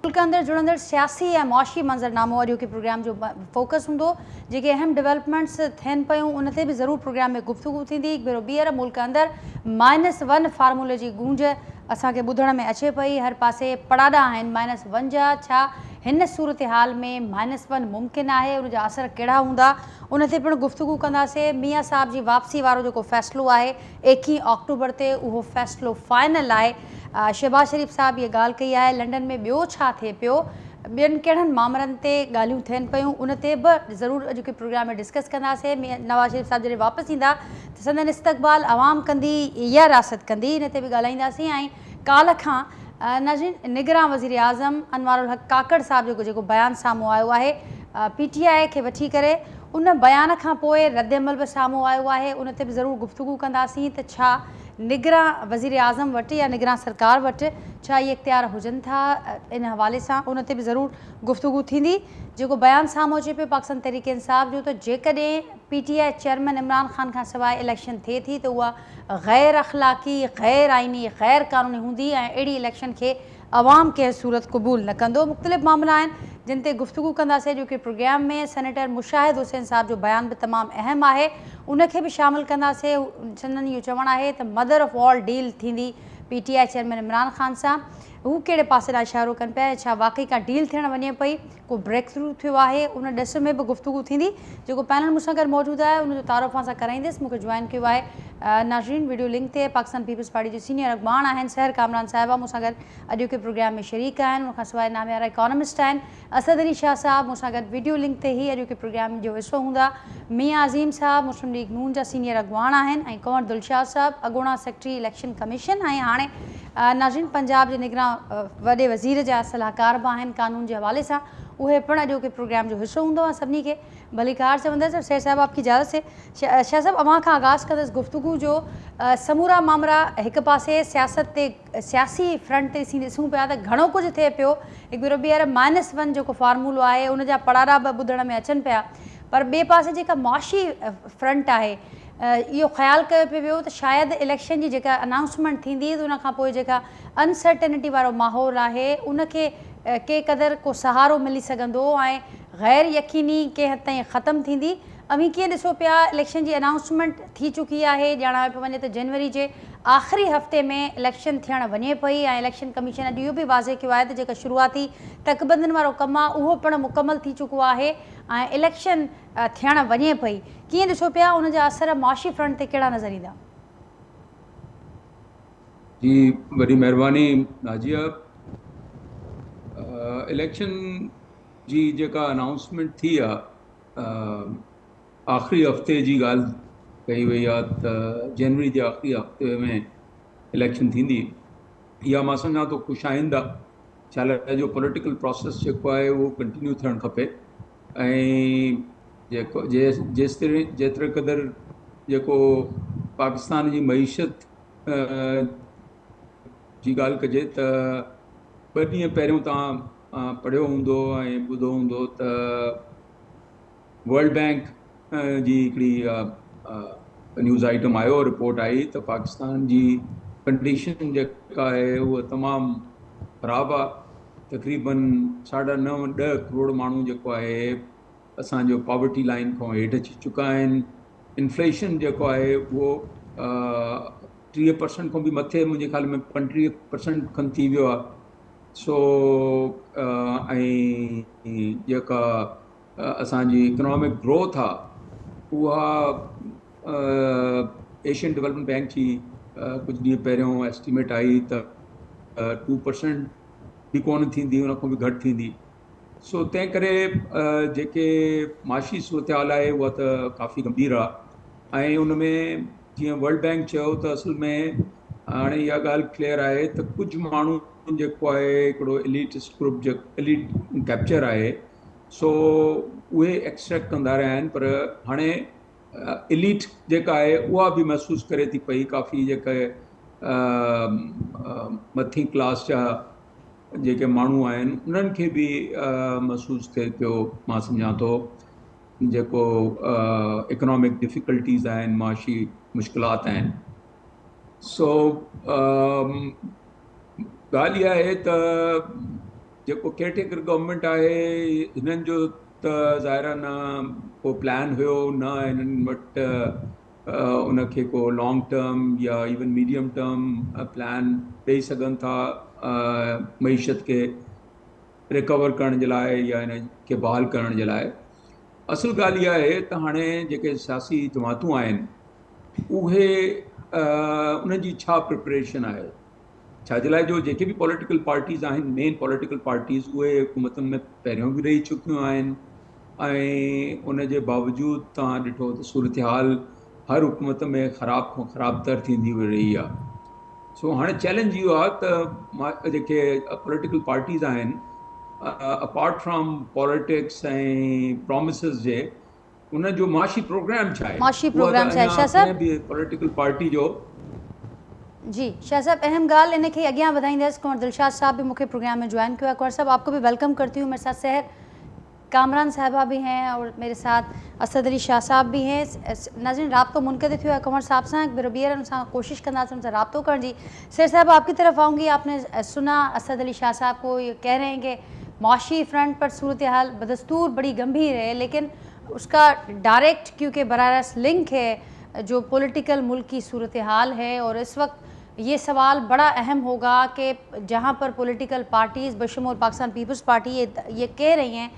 मुल्क अंदर जुड़ंदड़ सियासी या मुआशी मंजरनामो अॼु के प्रोग्राम जो फोकस होंगे जेके अहम डेवलपमेंट्स थियन पयूं उन ते भी ज़रूर प्रोग्राम में गुफ्तगू थी। हिकु भेरो ॿीहर मुल्क अंदर -1 फार्मूले की गूंज असांखे ॿुधण में अचे पई। हर पासे पड़ाड़ा आहिनि -1 जा। छा हिन सूरत हाल में -1 मुमकिन है, उन असर कड़ा हूंदा, उन ते पिणु गुफ्तगू कंदासीं। मियाँ साहब की वापसी वारो जो फ़ैसिलो है 21 अक्टूबर ते उहो फ़ैसिलो फाइनल है। शहबाज शरीफ साहब ये गाल कही है। लंडन में ॿियो छा थिए पियो, ॿियनि कहिड़नि मामलनि ते ॻाल्हियूं थियनि पयूं, उन ते बि ज़रूरु अॼु के प्रोग्राम में डिस्कस कंदासीं। नवाज़ शरीफ साहब जॾहिं वापसि ईंदा त संदन इस्तक़बाल आवाम कंदी या रियासत कंदी, इन ते बि ॻाल्हाईंदासीं। ऐं काल्ह खां नाज़रीन निगरान वज़ीर आज़म अनवारुल हक काकड़ साहब जो बयान साम्हूं आयो है PTI खे वठी करे, उन बयान खां पोइ रद्दमल भी साम्हूं आयो है। उन ते बि ज़रूरु गुफ्तगू कंदासीं त छा निगरान वज़ीर आज़म वटि या निगरान सरकार वटि छा ये इख्तियार हुजनि था इन हवाले से, उन ते भी ज़रूरु गुफ्तगू थींदी। जो बयान साम्हूं अचे पियो पाकिस्तान तहरीक इंसाफ जो, तो जेकॾहिं PTI चेयरमैन इमरान खान खां सवाइ इलेक्शन थिए थी तो उहा गैर अखलाक़ी, गैर आइनी, गैर कानूनी हूंदी ऐं अहिड़ी इलेक्शन के अवाम कंहिं सूरत क़बूल न कंदो। मुख़्तलिफ़ मामला आहिनि जिन ते गुफ्तगू कंदासीं। जो कि प्रोग्राम में सेनेटर मुशाहिद हुसैन साहब जो बयान भी तमामु अहम है, उनखे भी शामिल कंदासीं। संदन इहो चवणु आहे त मदर ऑफ ऑल डील थींदी PTI चेयरमैन इमरान खान सां। हू कहिड़े पासे ॾांहुं इशारो कनि पिया, छा वाकई का डील थियण वञे पई, को ब्रेक थ्रू थियो आहे, उन ॾिस में भी गुफ्तगू थींदी। जो पैनल मूंसां गॾु मौजूदु आहे उनजो तारुफ़ सां कराईंदसि। मूंखे जॉइन किया है नाज़रीन वीडियो लिंक ते पाकिस्तान पीपल्स पार्टी जो सीनियर अॻवान आहिनि सहर कामरान साहिबा मूंसां गॾु अॼु के प्रोग्राम में शरीक आहिनि। उनखां सवाइ नामियारा इकोनॉमिस्ट आहिनि असद अली शाह साहब मूंसां गॾु वीडियो लिंक ते ही अॼु के प्रोग्राम जो हिस्सो हूंदा। मियाँ अज़ीम साहब मुस्लिम लीग नून जा सीनियर अॻवान आहिनि ऐं कंवर दिलशाद साहब अॻूणा सेक्रेटरी इलेक्शन कमीशन ऐं हाणे नाज़रीन पंजाब जे निगरान वॾे वज़ीर जा सलाहकार भी आहिनि कानून के हवाले से, उहे पिणु अॼु के प्रोग्राम जो हिस्सो हूंदो आहे। सभिनी खे भलीकार चवंदसि। शेर साहब आपकी इजाज़त से शाह साहब अवां खां आगाज़ कंदसि गुफ्तगू जो। समूरा मामला एक पासे सियासत ते सियासी फ्रंट ते ॾिसूं पिया त घणो कुछ थिए पियो। हिकु भेरो ॿीहर -1 जो फार्मूलो है उन जा पड़ाड़ा भी ॿुधण में अचनि पिया, पर ॿिए पासे जेका मुआशी फ्रंट है इहो ख़्यालु कयो पियो वियो त शायदि इलेक्शन जी जेका अनाउंसमेंट थींदी त उन खां पोइ जेका अनसर्टेनिटी वारो माहौल है उनखे के क़दर को सहारो मिली सघंदो ऐं गैर यकीनी के हद ताईं ख़त्म थींदी। अभी कीअं ॾिसो पिया इलेक्शन की अनाउंसमेंट थी चुकी है, ॼाणायो पियो वञे त जनवरी के आख़िरी हफ़्ते में इलेक्शन थियण वञे पई ऐं इलेक्शन कमीशन अॼु इहो भी वाज़े कियो आहे त जेका शुरूआती तकबंदियुनि वारो कमु आहे उहो पिणु मुकमल थी चुको आहे ऐं इलेक्शन थियण वञे पई। कीअं ॾिसो पिया उन जा असर मुआशी फ्रंट ते कहिड़ा नज़र ईंदा? जी वॾी महिरबानी नाजिया। इलेक्शन जी जेका अनाउंसमेंट थी आख़िरी हफ़्ते जी ॻाल्हि कई वई आहे त जनवरी के आख़िरी हफ़्ते में इलेक्शन थींदी। इहा मां सम्झां थो ख़ुशाइंदा छा लाइ जो पॉलिटिकल प्रोसेस जेको आहे उहो कंटिन्यू थियणु खपे ऐं जेको जेतिरे क़दुरु जेको पाकिस्तान जी मईशत जी ॻाल्हि कजे त 2 ॾींहं पहिरियों तव्हां पढ़ियो हूंदो ऐं ॿुधो हूंदो त वर्ल्ड बैंक जी हिकिड़ी न्यूज़ आइटम आयो, रिपोर्ट आई त पाकिस्तान जी कंडीशन जेका आहे उहा तमामु ख़राबु आहे। तक़रीबन 9.5 करोड़ माण्हू जेको आहे असांजो पॉवर्टी लाइन खां हेठि अची चुका आहिनि। इन्फ्लेशन जेको आहे उहो 30% खां बि मथे, मुंहिंजे ख़्याल में 35% खनि थी वियो आहे। सो ऐं जेका असांजी इकोनॉमिक ग्रोथ आहे उहा एशियन डेवलपमेंट बैंक जी कुछ ॾींहं पहिरियों एस्टिमेट आई त 2% भी कोन थींदी, उन खां भी घटि थींदी। सो तंहिं करे जेके माशी सूरत हाल आहे उहा त काफ़ी गंभीर आहे ऐं उन में जीअं वर्ल्ड बैंक चयो त असल में हाणे इहा ॻाल्हि क्लियर आहे त कुझु माण्हू जेको आहे हिकिड़ो एलिटिस्ट ग्रुप एलिट कैप्चर आहे, सो उहे एक्सट्रैक्ट कंदा रहिया आहिनि। पर हाणे एलिट जेका आहे उहा भी महसूस करे थी पई, काफ़ी जेके मथीं क्लास जा जेके माण्हू आहिनि उन्हनि खे भी महसूस थिए पियो, मां सम्झां थो जेको इकोनॉमिक डिफ़िकल्टीज़ आहिनि, माशी मुश्किलात आहिनि। सो ॻाल्हि इहा आहे त जेको केयरटेकर गवर्नमेंट आहे हिननि जो त ज़ाहिराना को प्लान हुयो न हिननि वटि उनखे को लॉन्ग टर्म या इवन मीडियम टर्म प्लान ॾेई सघनि था मईशत खे रिकवर करण जे लाइ या हिन खे बहाल करण जे लाइ। असुल ॻाल्हि इहा आहे त हाणे जेके सियासी जमातूं आहिनि उहे उन्हनि जी छा प्रिपरेशन आहे, छाजे लाइ जो जेके बि पॉलिटिकल पार्टीज़ आहिनि मेन पॉलिटिकल पार्टीज़ उहे हुकूमतुनि में पहिरियों बि रही चुकियूं आहिनि ऐं उन जे बावजूदि तव्हां ॾिठो त सूरत हाल हर हुकूमत में ख़राब खां ख़राब तर थींदी रही आहे। सो हाणे चैलेंज इहो आहे त जेके पॉलिटिकल पार्टीज़ आहिनि अपार्ट फ्रॉम पॉलिटिक्स ऐं प्रोमिसिस जे उन जो माशी प्रोग्राम छा आहे, माशी प्रोग्राम छा आहे शाह साहब? पॉलिटिकल पार्टी जो जी शाह साहब अहम ॻाल्हि इन खे अॻियां वधाईंदसि। कुंवर दिलशाद साहब भी मुख्य प्रोग्राम में ज्वाइन किया। कुंवर साहब आपको भी वेलकम करती हूँ। मेरे साथ सहर कामरान साहिबा भी हैं और मेरे साथ असद अली शाह साहब भी हैं। नाज़रीन राब्तो मुनक़िद थियो है कुंवर साहब सां ॿीहर उनसां कोशिश कंदासीं उनसे राब्तो करण जी। सैर साहब आपकी तरफ आऊँगी। आपने सुना असद अली शाह साहब को ये कह रहे हैं कि माशी फ्रंट पर सूरत हाल बदस्तूर बड़ी गंभीर है, लेकिन उसका डायरेक्ट क्योंकि बराह लिंक है जो पॉलिटिकल मुल्क की सूरत हाल है। और इस वक्त ये सवाल बड़ा अहम होगा कि जहाँ पर पॉलिटिकल पार्टीज़ बशमूल पाकिस्तान पीपल्स पार्टी ये कह रही हैं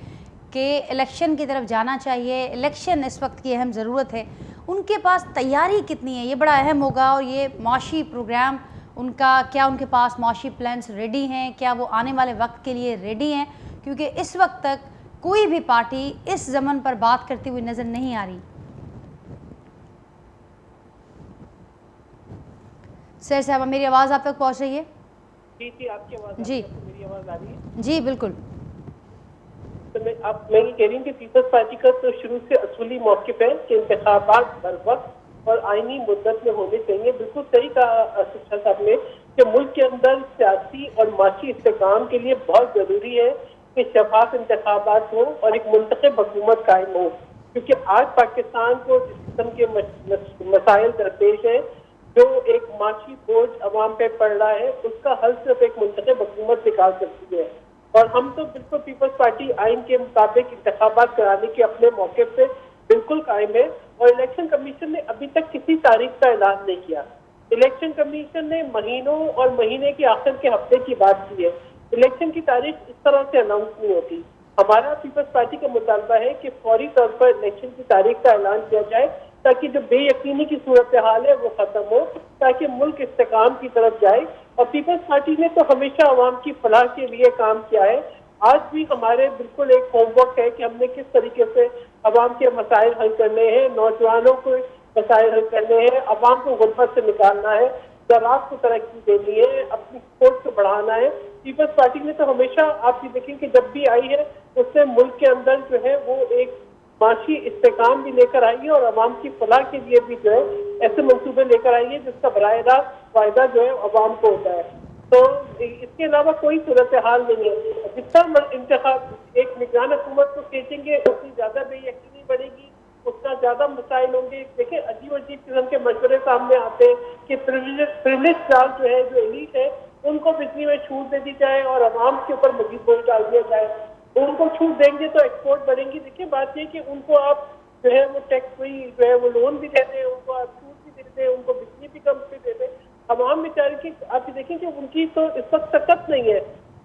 कि इलेक्शन की तरफ जाना चाहिए, इलेक्शन इस वक्त की अहम ज़रूरत है, उनके पास तैयारी कितनी है ये बड़ा अहम होगा। और ये माशी प्रोग्राम उनका क्या, उनके पास माशी प्लान्स रेडी हैं, क्या वो आने वाले वक्त के लिए रेडी हैं? क्योंकि इस वक्त तक कोई भी पार्टी इस ज़मन पर बात करती हुई नज़र नहीं आ रही। सर साहब मेरी आवाज़ आप तक पहुँच रही है? जी आपकी आवाज़ जी मेरी आवाज़ आ रही है? जी बिल्कुल। तो मैं ये कह रही हूँ कि पीपल्स पार्टी का तो शुरू से असूली मौक़िफ़ है कि इंतखाबात बर वक्त और आईनी मुद्दत में होने चाहिए। बिल्कुल सही कहा शिक्षा साहब ने कि मुल्क के अंदर सियासी और माशी इस्तेकाम के लिए बहुत ज़रूरी है कि शफाफ इंतखाबात हो और एक मुंतखब हुकूमत कायम हो, क्योंकि आज पाकिस्तान को जिस किस्म के मसाइल दरपेश है, जो एक माशी बोझ अवाम पे पड़ रहा है, उसका हल सिर्फ एक मुंतखब हुकूमत निकाल सकती है। और हम तो बिल्कुल पीपल्स पार्टी आइन के मुताबिक इंतखाबात कराने के अपने मौके पे बिल्कुल कायम है। और इलेक्शन कमीशन ने अभी तक किसी तारीख का ऐलान नहीं किया। इलेक्शन कमीशन ने महीनों और महीने के आखिर के हफ्ते की बात की है। इलेक्शन की तारीख इस तरह से अनाउंस नहीं होती। हमारा पीपल्स पार्टी का मुतालबा है कि फौरी तौर पर इलेक्शन की तारीख का ऐलान किया जाए, ताकि जो बेयकीनी की सूरत हाल है वो खत्म हो, ताकि मुल्क इस्तेकाम की तरफ जाए। और पीपल्स पार्टी ने तो हमेशा अवाम की फलाह के लिए काम किया है। आज भी हमारे बिल्कुल एक होमवर्क है कि हमने किस तरीके से अवाम के मसाइल हल करने हैं, नौजवानों को मसाइल हल करने हैं, अवाम को गुर्बत से निकालना है, ज़राअत को तरक्की देनी है, अपनी स्पोर्ट्स को बढ़ाना है। पीपल्स पार्टी ने तो हमेशा आप ये देखें कि जब भी आई है उससे मुल्क के अंदर जो है वो एक माशी इस्तेकाम भी लेकर आई है और अवाम की फलाह के लिए भी जो है ऐसे मंसूबे लेकर आई है जिसका बराह रास्त फायदा जो है अवाम को होता है। तो इसके अलावा कोई सूरत हाल नहीं है। जितना इंतखाब एक निगरान हुकूमत को खींचेंगे उतनी ज्यादा बेयकीनी बढ़ेगी, उतना ज्यादा मसाइल होंगे। देखिए अजीब अजीब किस्म के मशवरे सामने आते हैं कि प्रिविलेज क्लास जो है, जो एलीट है, उनको बिजली में छूट दे दी जाए और अवाम के ऊपर मजीद बोझ डाल दिया जाए। उनको छूट देंगे तो एक्सपोर्ट बढ़ेंगी। देखिए बात यह कि उनको आप जो है वो टैक्स फ्री जो है वो लोन भी दे दें, उनको आप छूट भी दे दें, उनको बिजली भी कम पे दे दें। अवाम बेचारे की आप देखें कि उनकी तो इस वक्त सकत नहीं है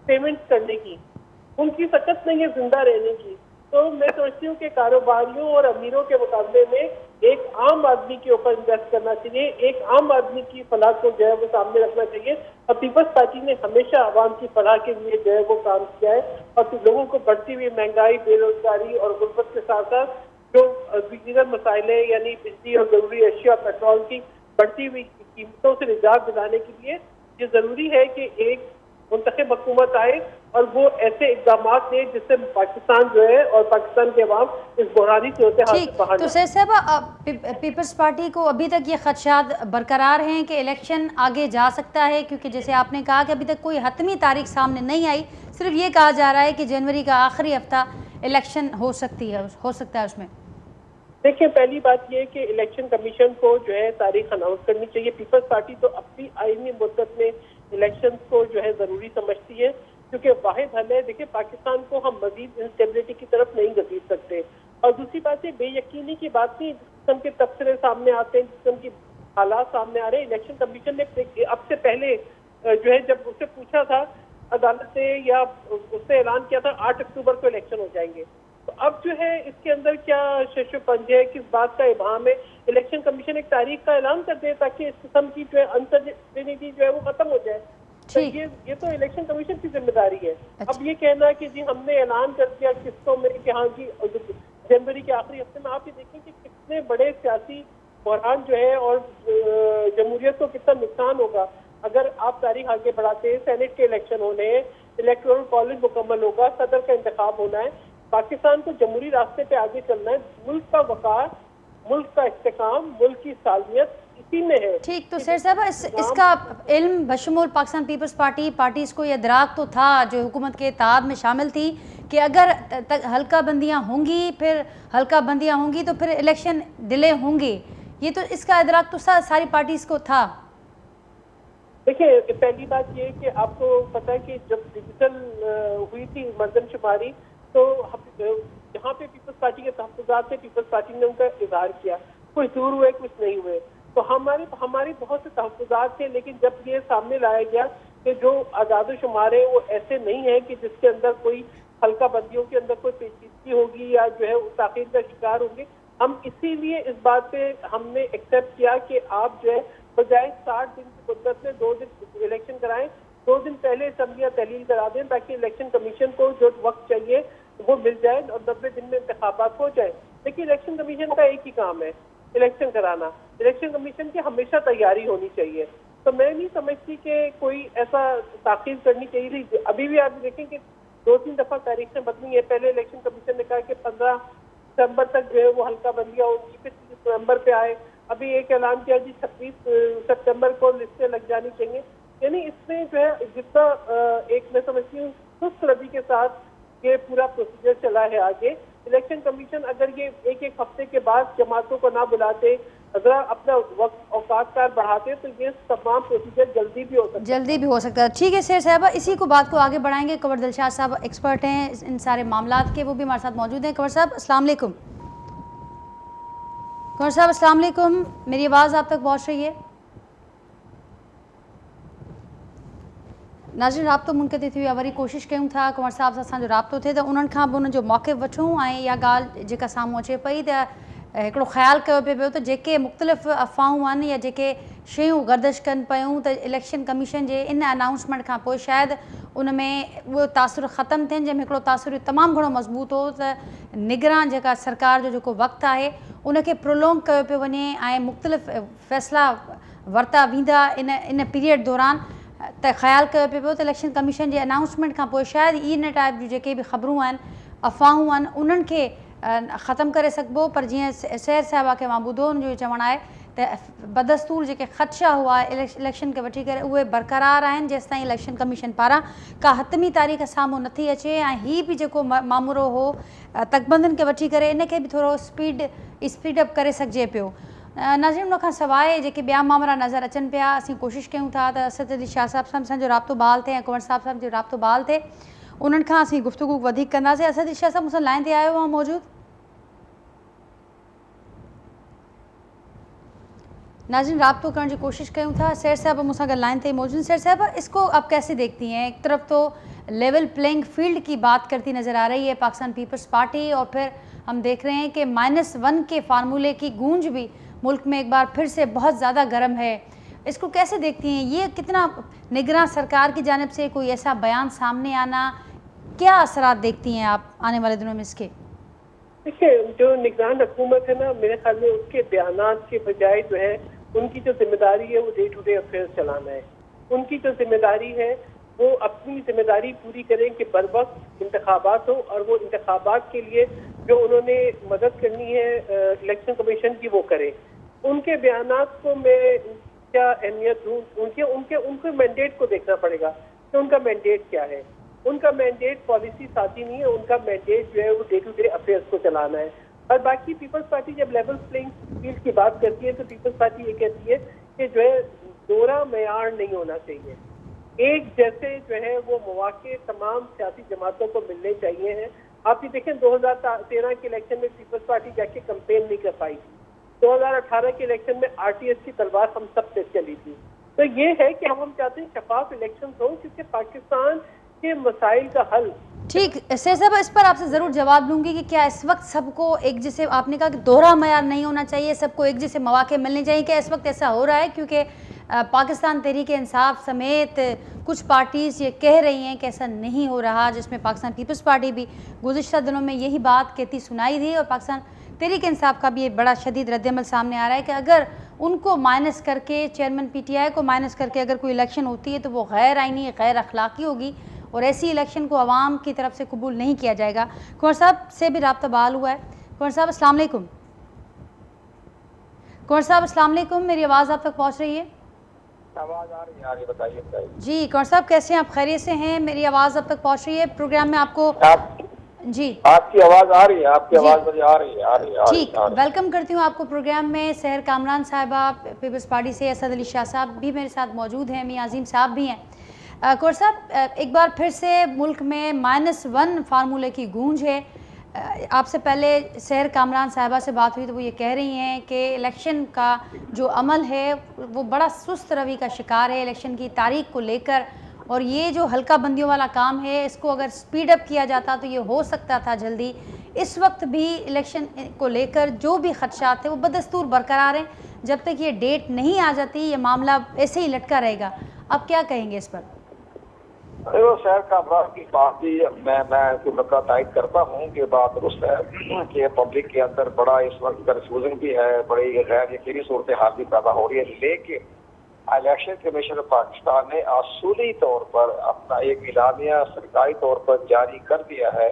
पेमेंट करने की, उनकी सकत नहीं है जिंदा रहने की। तो मैं समझती हूँ कि कारोबारियों और अमीरों के मुकाबले में एक आम आदमी के ऊपर इन्वेस्ट करना चाहिए, एक आम आदमी की फलाह को जो है वो सामने रखना चाहिए। और पीपल्स पार्टी ने हमेशा आवाम की फलाह के लिए जो है वो काम किया है। और फिर लोगों को बढ़ती हुई महंगाई, बेरोजगारी और गुर्बत के साथ साथ जो दीगर मसाइल है, यानी बिजली और जरूरी अशिया, पेट्रोल की बढ़ती हुई कीमतों से निजात दिलाने के लिए ये जरूरी है कि एक मुंतखब हुकूमत आए और वो ऐसे इक़दाम ले जिससे पाकिस्तान जो है और पाकिस्तान के अवाम इस बुरानी सूरत हाल से बाहर। तो सैयद साहब पीपल्स पार्टी को अभी तक ये खदशात बरकरार हैं कि इलेक्शन आगे जा सकता है? क्योंकि जैसे आपने कहा कि अभी तक कोई हतमी तारीख सामने नहीं आई, सिर्फ ये कहा जा रहा है कि जनवरी का आखिरी हफ्ता इलेक्शन हो सकता है उसमें। देखिए पहली बात यह कि इलेक्शन कमीशन को जो है तारीख अनाउंस करनी चाहिए। पीपल्स पार्टी तो अपनी आईनी मुद्दत में इलेक्शन को जो है जरूरी समझती है, क्योंकि वाहिद हल है। देखिए, पाकिस्तान को हम मजीद इंस्टेबिलिटी की तरफ नहीं घसीट सकते। और दूसरी बात ये बेयकीनी की बात नहीं, जिस किस्म के तबसरे सामने आते हैं, जिस किस्म की हालात सामने आ रहे हैं। इलेक्शन कमीशन ने अब से पहले जो है, जब उससे पूछा था अदालत ने, या उसने ऐलान किया था 8 अक्टूबर को इलेक्शन हो जाएंगे। तो अब जो है इसके अंदर क्या शशोपंज है, किस बात का इबाम है? इलेक्शन कमीशन एक तारीख का ऐलान कर दे ताकि इस किस्म की जो है अनसर्टेनिटी जो है वो खत्म हो जाए। तो ये तो इलेक्शन कमीशन की जिम्मेदारी है। अब ये कहना कि जी हमने ऐलान कर दिया किस्तों में कि हाँ जी जनवरी के आखिरी हफ्ते में, आप ये देखें कि कितने बड़े सियासी बहरान जो है और जमहूरियत को कितना नुकसान होगा अगर आप तारीख आगे बढ़ाते हैं। सेनेट के इलेक्शन होने हैं, इलेक्टोरल कॉलेज मुकम्मल होगा, सदर का इंतखाब होना है। पाकिस्तान को जमहूरी रास्ते पे आगे चलना है। मुल्क का वकार, मुल्क का इस्तेकाम, मुल्क की सालमियत इसी में है। ठीक, तो सर साहब इसका इल्म बशमूल पाकिस्तान पीपल्स पार्टीज़ को यह इदराक तो था जो हुकूमत के इत्तेहाद में शामिल थी कि अगर हल्का बंदियाँ होंगी, फिर हल्का बंदियाँ होंगी तो फिर इलेक्शन डिले होंगे। ये तो इसका इदराक तो सारी पार्टीज़ को था। देखिए, पहली बात ये कि आपको पता है कि जब डिजिटल हुई थी मर्दमशुमारी, तो जहाँ पे पीपल्स पार्टी के तहफ़्फ़ुज़ात थे, पीपल्स पार्टी ने उनका इज़हार किया। कुछ दूर हुए, कुछ नहीं हुए। तो हमारी बहुत से तहफ़्फ़ुज़ात थे, लेकिन जब ये सामने लाया गया कि जो आज़ाद-ओ-शुमार है वो ऐसे नहीं है कि जिसके अंदर कोई हल्का बंदियों के अंदर कोई पेचीदगी होगी या जो है ताख़ीर का शिकार होंगे, हम इसीलिए इस बात पे हमने एक्सेप्ट किया कि आप जो है बजाय 60 दिन की मुद्दत में 2 दिन इलेक्शन कराएं, 2 दिन पहले असम्बलियाँ तहलील करा दें ताकि इलेक्शन कमीशन को जो वक्त चाहिए वो मिल जाए और 90 दिन में इंतखाबात हो जाए। देखिए, इलेक्शन कमीशन का एक ही काम है, इलेक्शन कराना। इलेक्शन कमीशन की हमेशा तैयारी होनी चाहिए। तो मैं नहीं समझती कि कोई ऐसा ताख़ीर करनी चाहिए थी। अभी भी आप देखें कि 2-3 दफ़ा तारीखें बदली है। पहले इलेक्शन कमीशन ने कहा कि 15 दिसंबर तक जो है वो हल्का बंदियाँ होंगी, फिर 30 नवंबर पे आए। अभी एक ऐलान किया जी 26 सितंबर को लिस्टें लग जानी चाहिए। यानी इसमें जो है जितना एक मैं समझती हूँ सुस्त रवि के साथ ये पूरा प्रोसीजर चला है आगे। इलेक्शन कमीशन अगर ये एक हफ्ते के बाद जमातों को ना बुलाते, अगर अपना वक्त औकात बढ़ाते, तो ये तमाम प्रोसीजर जल्दी भी हो सकता है। ठीक है सर साहब, इसी को बात को आगे बढ़ाएंगे। कंवर दिलशाद साहब एक्सपर्ट हैं इन सारे मामलात के, वो भी हमारे साथ मौजूद हैं। कंवर साहब अस्सलाम वालेकुम। कंवर साहब अस्सलाम वालेकुम, मेरी आवाज़ आप तक पहुँच रही है? नाज़रीन, राब्तो मुनक़ती थी वरी कोशिश कयूं था कंवर साहब सां असांजो राब्तो थिए त उन्हनि खां बि उन्हनि जो मौक़िफ़ वठूं ऐं इहा ॻाल्हि जेका साम्हूं अचे पई त हिकिड़ो ख़्यालु कयो पियो त जेके मुख़्तलिफ़ अफ़वाहूं आहिनि या जेके शयूं गर्दिश कनि पियूं त इलेक्शन कमीशन जे इन अनाउंसमेंट खां पोइ शायदि उन में उहो तासुर ख़तमु थियनि, जंहिंमें हिकिड़ो तासुर तमामु घणो मज़बूत हो त निगरान जेका सरकार जो जेको वक़्तु आहे उनखे प्रोलोंग कयो पियो वञे ऐं मुख़्तलिफ़ फ़ैसिला वरिता वेंदा इन पीरियड दौरान। त ख़्यालु कयो पियो त इलेक्शन कमीशन जे अनाउंसमेंट खां पोइ शायदि इन टाइप जूं जेके बि ख़बरूं आहिनि, अफ़वाहूं आहिनि, उन्हनि खे ख़तमु करे सघिबो। पर जीअं सैर साहिबा खे मां ॿुधो, हुनजो चवणु आहे त बदस्तूर जेके ख़दशा हुआ इलेक्शन खे वठी करे उहे बरक़रार आहिनि जेसि ताईं इलेक्शन कमीशन पारां का हतमी तारीख़ साम्हूं नथी अचे। ऐं हीअ बि जेको मामूरो हो तकबंदियुनि खे वठी करे, इनखे बि थोरो स्पीडअप करे सघिजे पियो। नाज़रीन, उन खां सवाइ जेके ॿिया मामला नज़र अचनि पिया, असीं कोशिशि कयूं था त असद अली शाह साहब सां असांजो राब्तो बहाल थिए ऐं कंवर साहब जो राब्तो बहाल थिए, उन्हनि खां असीं गुफ़्तगू वधीक कंदासीं। असद अली शाह साहब मूंसां लाइन ते आयो आहे मौजूद? नाज़रीन, राब्तो करण जी कोशिशि कयूं था। सैर साहब मूंसां गॾु लाइन ते मौजूद। सैर साहब, इसको आप कैसे देखती हैं? एक तरफ तो लेवल प्लेइंग फील्ड की बात करती नज़र आ रही है पाकिस्तान पीपल्स पार्टी, और फिर हम देख रहे हैं कि -1 के फार्मूले की गूंज भी मुल्क में एक बार फिर से बहुत ज़्यादा गर्म है। इसको कैसे देखती हैं? ये कितना निगरान सरकार की जानिब से कोई ऐसा बयान सामने आना, क्या असरात देखती हैं आप आने वाले दिनों में इसके? देखिए, जो निगरान हुकूमत है ना, मेरे ख्याल में उसके बयानात के बजाय जो है उनकी जो जिम्मेदारी है वो डे टू डे अफेयर्स चलाना है। उनकी जो जिम्मेदारी है वो अपनी जिम्मेदारी पूरी करें कि बर वक्त इंतखाबात हो, और वो इंतखाबात के लिए जो उन्होंने मदद करनी है इलेक्शन कमीशन की वो करें। उनके बयानात को मैं क्या अहमियत दूँ? उनके मैंडेट को देखना पड़ेगा कि उनका मैंडेट क्या है। उनका मैंडेट पॉलिसी साथी नहीं है, उनका मैंडेट जो है वो डे टू डे अफेयर्स को चलाना है। और बाकी पीपल्स पार्टी जब लेवल प्लेइंग फील्ड की बात करती है तो पीपल्स पार्टी ये कहती है कि जो है दोहरा मेयार नहीं होना चाहिए। एक जैसे जो है वो मौके तमाम सियासी जमातों को मिलने चाहिए हैं। आप ये देखें 2013 के इलेक्शन में पीपल्स पार्टी जाके कंपेन नहीं कर पाई थी, 2018 के इलेक्शन में आरटीएस की तलवार हम सब पे चली थी। तो ये है कि हम चाहते हैं शफाफ इलेक्शन हो, क्योंकि पाकिस्तान के मसाइल का हल। ठीक सैयद साहब, इस पर आपसे ज़रूर जवाब दूंगी कि क्या इस वक्त सबको एक जैसे, आपने कहा कि दोहरा मयार नहीं होना चाहिए, सबको एक जैसे मौके मिलने चाहिए, क्या इस वक्त ऐसा हो रहा है? क्योंकि पाकिस्तान तहरीक इंसाफ समेत कुछ पार्टीज़ ये कह रही हैं कि ऐसा नहीं हो रहा, जिसमें पाकिस्तान पीपल्स पार्टी भी गुज़िश्ता दिनों में यही बात कहती सुनाई दी, और पाकिस्तान तहरीक इंसाफ का भी ये बड़ा शदीद रद्दअमल सामने आ रहा है कि अगर उनको माइनस करके, चेयरमैन पीटीआई को माइनस करके अगर कोई इलेक्शन होती है तो वो गैर आइनी, गैर अखलाकी होगी, और ऐसी इलेक्शन को आवाम की तरफ से कबूल नहीं किया जाएगा। कुंवर साहब से भी रब्ता बहाल हुआ है। कुंवर साहब अस्सलाम वालेकुम। कुंवर साहब अस्सलाम वालेकुम, मेरी आवाज़ आप तक पहुँच रही है? आवाज़ आ रही है, बताइए बताइए। जी कुंवर साहब, कैसे हैं आप? खैरियत से हैं? मेरी आवाज़ अब तक पहुँच रही है? प्रोग्राम में आपको जी आपकी आवाज़ आ रही है, आपकी आवाज़ मुझे आ रही है, ठीक, वेलकम करती हूँ आपको प्रोग्राम में। सहर कामरान साहिबा पीपल्स पार्टी से, असद अली शाह साहब भी मेरे साथ मौजूद हैं, मियां अजीम साहब भी हैं। कुंवर साहब, एक बार फिर से मुल्क में -1 फार्मूले की गूंज है। आपसे पहले सहर कामरान साहिबा से बात हुई तो वो ये कह रही हैं कि इलेक्शन का जो अमल है वो बड़ा सुस्त रवि का शिकार है इलेक्शन की तारीख को लेकर, और ये जो हल्का बंदियों वाला काम है इसको अगर स्पीड अप किया जाता तो ये हो सकता था जल्दी। इस वक्त भी इलेक्शन को लेकर जो भी खदशात थे वो बदस्तूर बरकरार हैं। जब तक ये डेट नहीं आ जाती ये मामला ऐसे ही लटका रहेगा। आप क्या कहेंगे इस पर? देखो, शहर कामरान की बात भी मैं तायद करता हूँ कि बात दुरुस्त है कि पब्लिक के अंदर बड़ा इस वक्त कंफ्यूजन भी है, बड़ी गैर यकीनी सूरत हाल भी पैदा हो रही है। लेकिन इलेक्शन कमीशन पाकिस्तान ने असूली तौर पर अपना एक इलामिया सरकारी तौर पर जारी कर दिया है,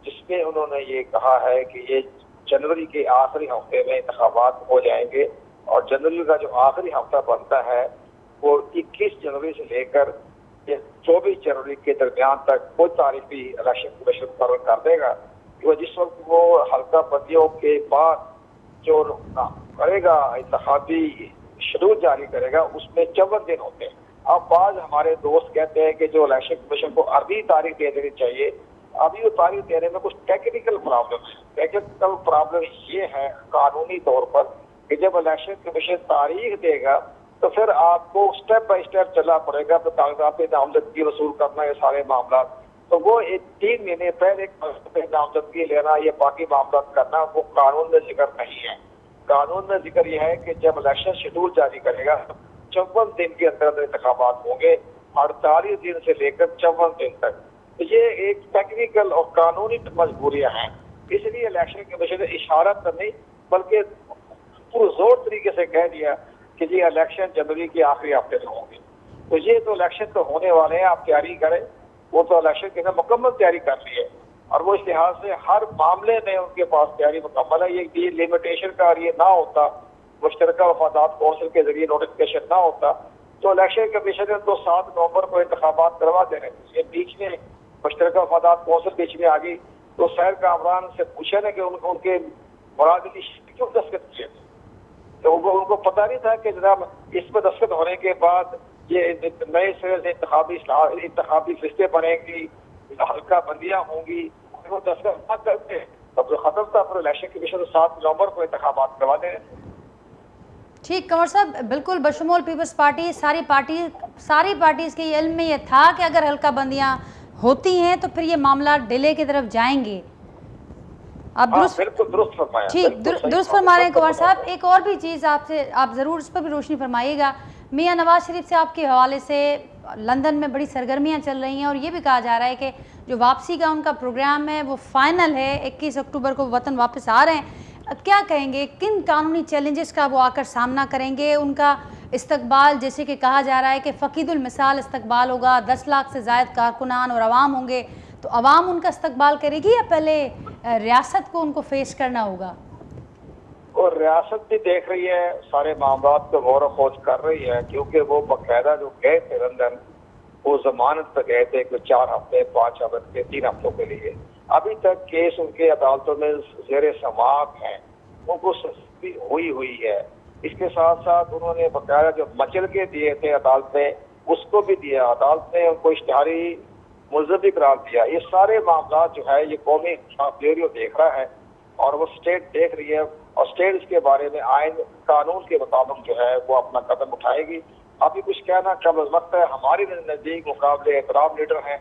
जिसमें उन्होंने ये कहा है कि ये जनवरी के आखिरी हफ्ते में इंतखाबात हो जाएंगे, और जनवरी का जो आखिरी हफ्ता बनता है वो 21 जनवरी से लेकर 24 जनवरी के दरमियान तक कोई तारीख भी इलेक्शन कमीशन मुकर्रर कर देगा। तो जिस वक्त वो हल्का बंदियों के बाद जो करेगा इंतखाबी शेड्यूल जारी करेगा उसमें 54 दिन होते हैं। अब बाद हमारे दोस्त कहते हैं कि जो इलेक्शन कमीशन को अभी तारीख दे देनी चाहिए, अभी वो तारीख देने में कुछ टेक्निकल प्रॉब्लम है। टेक्निकल प्रॉब्लम ये है कानूनी तौर पर कि जब इलेक्शन कमीशन तारीख देगा तो फिर आपको स्टेप बाय स्टेप चलना पड़ेगा, तो कागजात नामजदगी वसूल करना, ये सारे मामला, तो वो 3 महीने पहले नामजदगी लेना, ये बाकी मामला करना वो कानून में जिक्र नहीं है। कानून में जिक्र यह है कि जब इलेक्शन शेड्यूल जारी करेगा 54 दिन के अंदर इंतखाबात होंगे, 48 दिन से लेकर 54 दिन तक। तो ये एक टेक्निकल और कानूनी मजबूरियां हैं, इसलिए इलेक्शन कमीशन ने इशारत नहीं बल्कि पुरजोर तरीके से कह दिया कि ये इलेक्शन जनवरी के आखिरी हफ्ते में होंगे। तो ये तो इलेक्शन तो होने वाले हैं, आप तैयारी करें। वो तो इलेक्शन की मुकम्मल तैयारी कर ली है, और वो इस लिहाज से हर मामले में उनके पास तैयारी मुकम्मल है। ये लिमिटेशन का ये ना होता, मुश्तरका वफादात कौंसिल के जरिए नोटिफिकेशन ना होता, तो इलेक्शन कमीशन ने तो 7 नवंबर को इंतखाबात करवा देने। ये बीच में मुश्तरका वफादात कौंसिल बीच में आ गई, तो सहर कामरान से पूछे ना कि उनके मुरादी क्यों दस्तखत किए, तो उनको पता नहीं था कि जनाब इस पर दस्तखत होने के बाद ये नए सिरे से इंतखाबी फरिश्ते बनेंगी, हल्का बंदियां होंगी, वो दस्तखत न करते तब तो खत्म था। पर इलेक्शन कमीशन 7 नवंबर को इंतखाबात करवा दें। ठीक कंवर साहब, बिल्कुल बशमूल पीपल्स पार्टी सारी पार्टीज के इल्म में ये था कि अगर हल्का बंदियां होती हैं तो फिर ये मामला डिले की तरफ जाएंगे। आप दुरुस्त फरमाया। ठीक, दुरुस्त फरमा रहे हैं कंवर साहब। एक और भी चीज़ आपसे आप ज़रूर इस पर भी रोशनी फरमाइएगा। मियां नवाज शरीफ से आपके हवाले से लंदन में बड़ी सरगर्मियां चल रही हैं, और ये भी कहा जा रहा है कि जो वापसी का उनका प्रोग्राम है वो फाइनल है, 21 अक्टूबर को वतन वापस आ रहे हैं। क्या कहेंगे, किन कानूनी चैलेंजेस का वो आकर सामना करेंगे? उनका इस्तकबाल, जैसे कि कहा जा रहा है कि फ़कीदुल मिसाल इस्तकबाल होगा, 10 लाख से ज़ायद कारकुनान और अवाम होंगे, तो अवाम उनका इस्तकबाल करेगी या पहले रियासत को उनको फेस करना होगा? और रियासत भी देख रही है, सारे मामला को गौर खोज कर रही है, क्योंकि वो बाकायदा जो गए थे लंदन वो जमानत पर गए थे 4 हफ्ते, 5 हफ्ते, 3 हफ्तों के लिए। अभी तक केस उनके अदालतों में जेर समाअत है, उनको सस्ती हुई है। इसके साथ साथ उन्होंने बाकायदा जो मचल के दिए थे अदालत में उसको भी दिया, अदालत ने उनको इश्तिहारी मुलज़म भी करार दिया। ये सारे मामला जो है ये कौमी इंसाफ ब्यूरो देख रहा है और वो स्टेट देख रही है और स्टेट इसके बारे में आइन कानून के मुताबिक जो है वो अपना कदम उठाएगी। अभी कुछ कहना कम वक्त है। हमारे नजदीक मुकाबले एहतराम लीडर हैं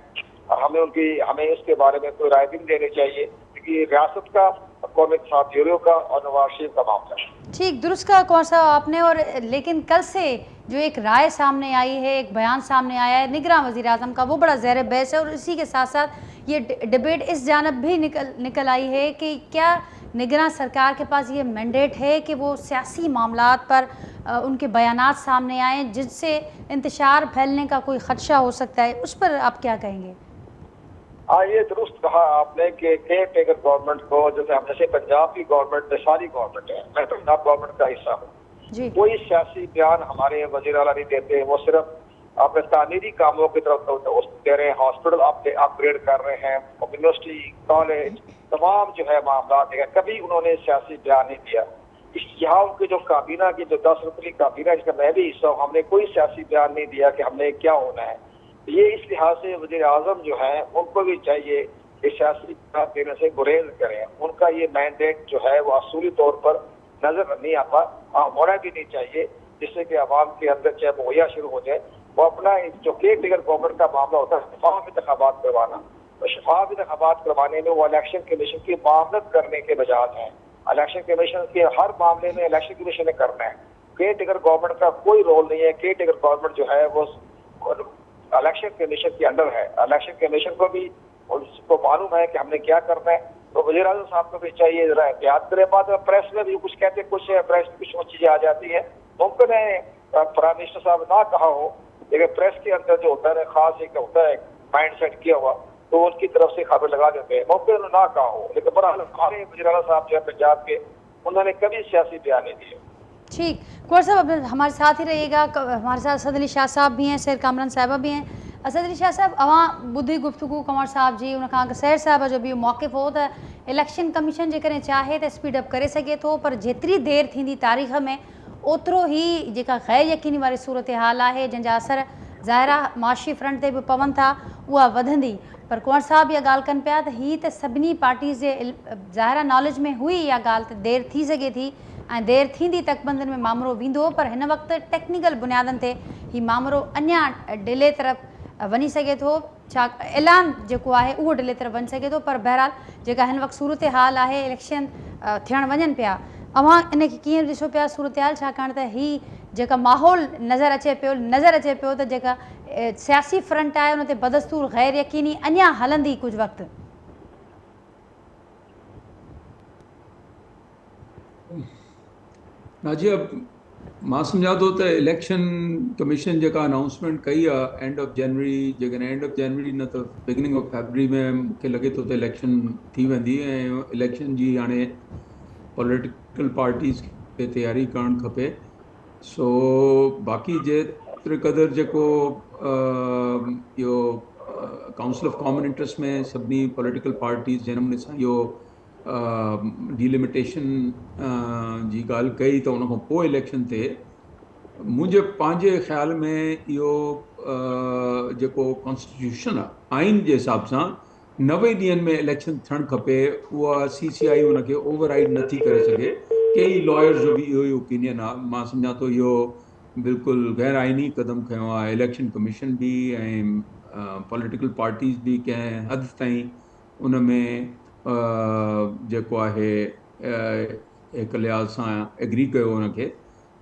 और हमें इसके बारे में कोई राय भी नहीं देनी चाहिए, क्योंकि रियासत का, कौमी इंसाफ ब्यूरो का और नवाज शरीफ का मामला है। ठीक दुरुस्त कहा कौन सा आपने। और लेकिन कल से जो एक राय सामने आई है, एक बयान सामने आया है निगरान वज़ीर आज़म का, वो बड़ा ज़ेर बहस है। और इसी के साथ साथ ये डिबेट इस जानब भी निकल आई है कि क्या निगरान सरकार के पास ये मैंडेट है कि वो सियासी मामलात पर उनके बयानात सामने आए जिससे इंतशार फैलने का कोई ख़दशा हो सकता है, उस पर आप क्या कहेंगे? हाँ, ये दुरुस्त कहा आपने कि केयर टेकर गवर्नमेंट को, जैसे पंजाब की गवर्नमेंट सारी गवर्नमेंट है, मैं पंजाब गवर्नमेंट का हिस्सा हूँ, कोई सियासी बयान हमारे वज़ीर आला नहीं देते। वो सिर्फ अपने तामीरी कामों की तरफ दे रहे हैं, हॉस्पिटल अपग्रेड कर रहे हैं, यूनिवर्सिटी, कॉलेज, तमाम जो है मामला है। कभी उन्होंने सियासी बयान नहीं दिया। यहाँ उनकी जो काबीना की जो 10 रुपये काबीना जिसका मैं भी हिस्सा हूँ, हमने कोई सियासी बयान नहीं दिया कि हमने क्या होना है। ये इस लिहाज से वज़ीर आज़म जो है उनको भी चाहिए कि सियासी बयान देने से गुरेज करें। उनका ये मैंडेट जो है वो असूली तौर पर नजर नहीं आता, होना भी नहीं चाहिए, जिससे कि आवाम के अंदर चाहे मुहैया शुरू हो जाए। वो अपना जो केयर टेकर गवर्नमेंट का मामला होता है शफाफ इंतखाबात करवाना, तो शफाफ इंतखाबात करवाने में वो इलेक्शन कमीशन की मामलत करने के बजाय है। इलेक्शन कमीशन के हर मामले में इलेक्शन कमीशन ने करना है। केयर टेकर गवर्नमेंट का कोई रोल नहीं है। केयर टेकर गवर्नमेंट जो है वो इलेक्शन कमीशन के अंडर है। इलेक्शन कमीशन को भी उसको मालूम है कि हमने क्या करना है। तो वज़ीर आज़म साहब को भी चाहिए जरा एहतियात करें। बाद में प्रेस में भी कुछ कहते कुछ प्रेस कुछ चीजें आ जाती है। मुमकिन है प्राइम मिनिस्टर साहब ना कहा हो, लेकिन प्रेस के अंदर जो होता है खास एक होता है माइंड सेट किया हुआ, तो उनकी तरफ से खबर लगा देते हैं। मुमकिन ना कहा हो, लेकिन बहरहाल हमारे वज़ीर आला साहब जो है पंजाब के, उन्होंने कभी सियासी बयान नहीं दिए। ठीक, कुंवर साहब हमारे साथ ही रहिएगा। हमारे साथ असद अली शाह साहब भी हैं, सैर कामरान साहिबा भी हैं। असद अली शाह साहब, अवां बुद्धि गुफ्तगू कंवर साहब जी उन खां सैर साहब जो भी मौक़िफ़ हो त इलेक्शन कमीशन जेकॾहिं चाहे त स्पीड अप करे सघे थो, पर जेतिरी देरि थींदी तारीख़ में ओतिरो ई जेका ग़ैर यकीनी वारी सूरत हाल आहे जंहिंजा असर ज़ाहिरा माशी फ्रंट ते बि पवनि था, उहा वधंदी। पर कुंवर साहब इहा ॻाल्हि कनि पिया त हीअ त सभिनी पार्टीज़ जे ज़ाहिरा नॉलेज में हुई इहा ॻाल्हि त देरि थी सघे थी ऐं देरि थींदी तकबंदियुनि में मामिरो वेंदो, पर हिन वक़्तु टेक्निकल बुनियादनि ते हीउ मामिरो अञा डिले तरफ़ वञी सघे थो। छा ऐलान जेको आहे उहो डिले तरफ़ वञी सघे थो, पर बहरहाल जेका हिन वक़्तु सूरत हाल आहे, इलेक्शन थियण वञनि पिया, अवां इनखे कीअं ॾिसो पिया सूरत हाल? छाकाणि त हीअ जेका माहौल नज़र अचे पियो त जेका सियासी फ्रंट आहे उन ते बदस्तूर ग़ैर यकीनी अञा हलंदी कुझु वक़्तु। नाजिया, मां सम्झां थो त इलेक्शन कमीशन जेका अनाउंसमेंट कई आहे एंड ऑफ जनवरी, जेकॾहिं एंड ऑफ जनवरी न त बिगिनिंग ऑफ फेबररी में मूंखे लॻे थो त इलेक्शन थी वेंदी ऐं इलेक्शन जी हाणे पॉलिटिकल पार्टीज़ खे तयारी करणु खपे। सो बाक़ी जेतिरे क़दुरु जेको इहो काउंसिल ऑफ कॉमन इंट्रस्ट में सभिनी पॉलिटिकल पार्टीज़ जंहिं नमूने सां इहो डिलिमिटेशन जी ॻाल्हि कई त उन खां पोइ इलेक्शन थिए, मुंहिंजे पंहिंजे ख़्याल में इहो जेको कॉन्स्टिट्यूशन आहे, आइन जे हिसाब सां 90 ॾींहंनि में इलेक्शन थियणु खपे। उहा CCI उनखे ओवरराइड नथी करे सघे। कई लॉयर्स जो बि इहो ई ओपिनियन आहे। मां सम्झां थो इहो बिल्कुलु गैर आइनी क़दम खयों आहे इलेक्शन कमीशन बि ऐं पॉलिटिकल पार्टीज़ बि कंहिं हद ताईं उन में जेको आहे हिक लिहाज़ सां एग्री कयो उनखे,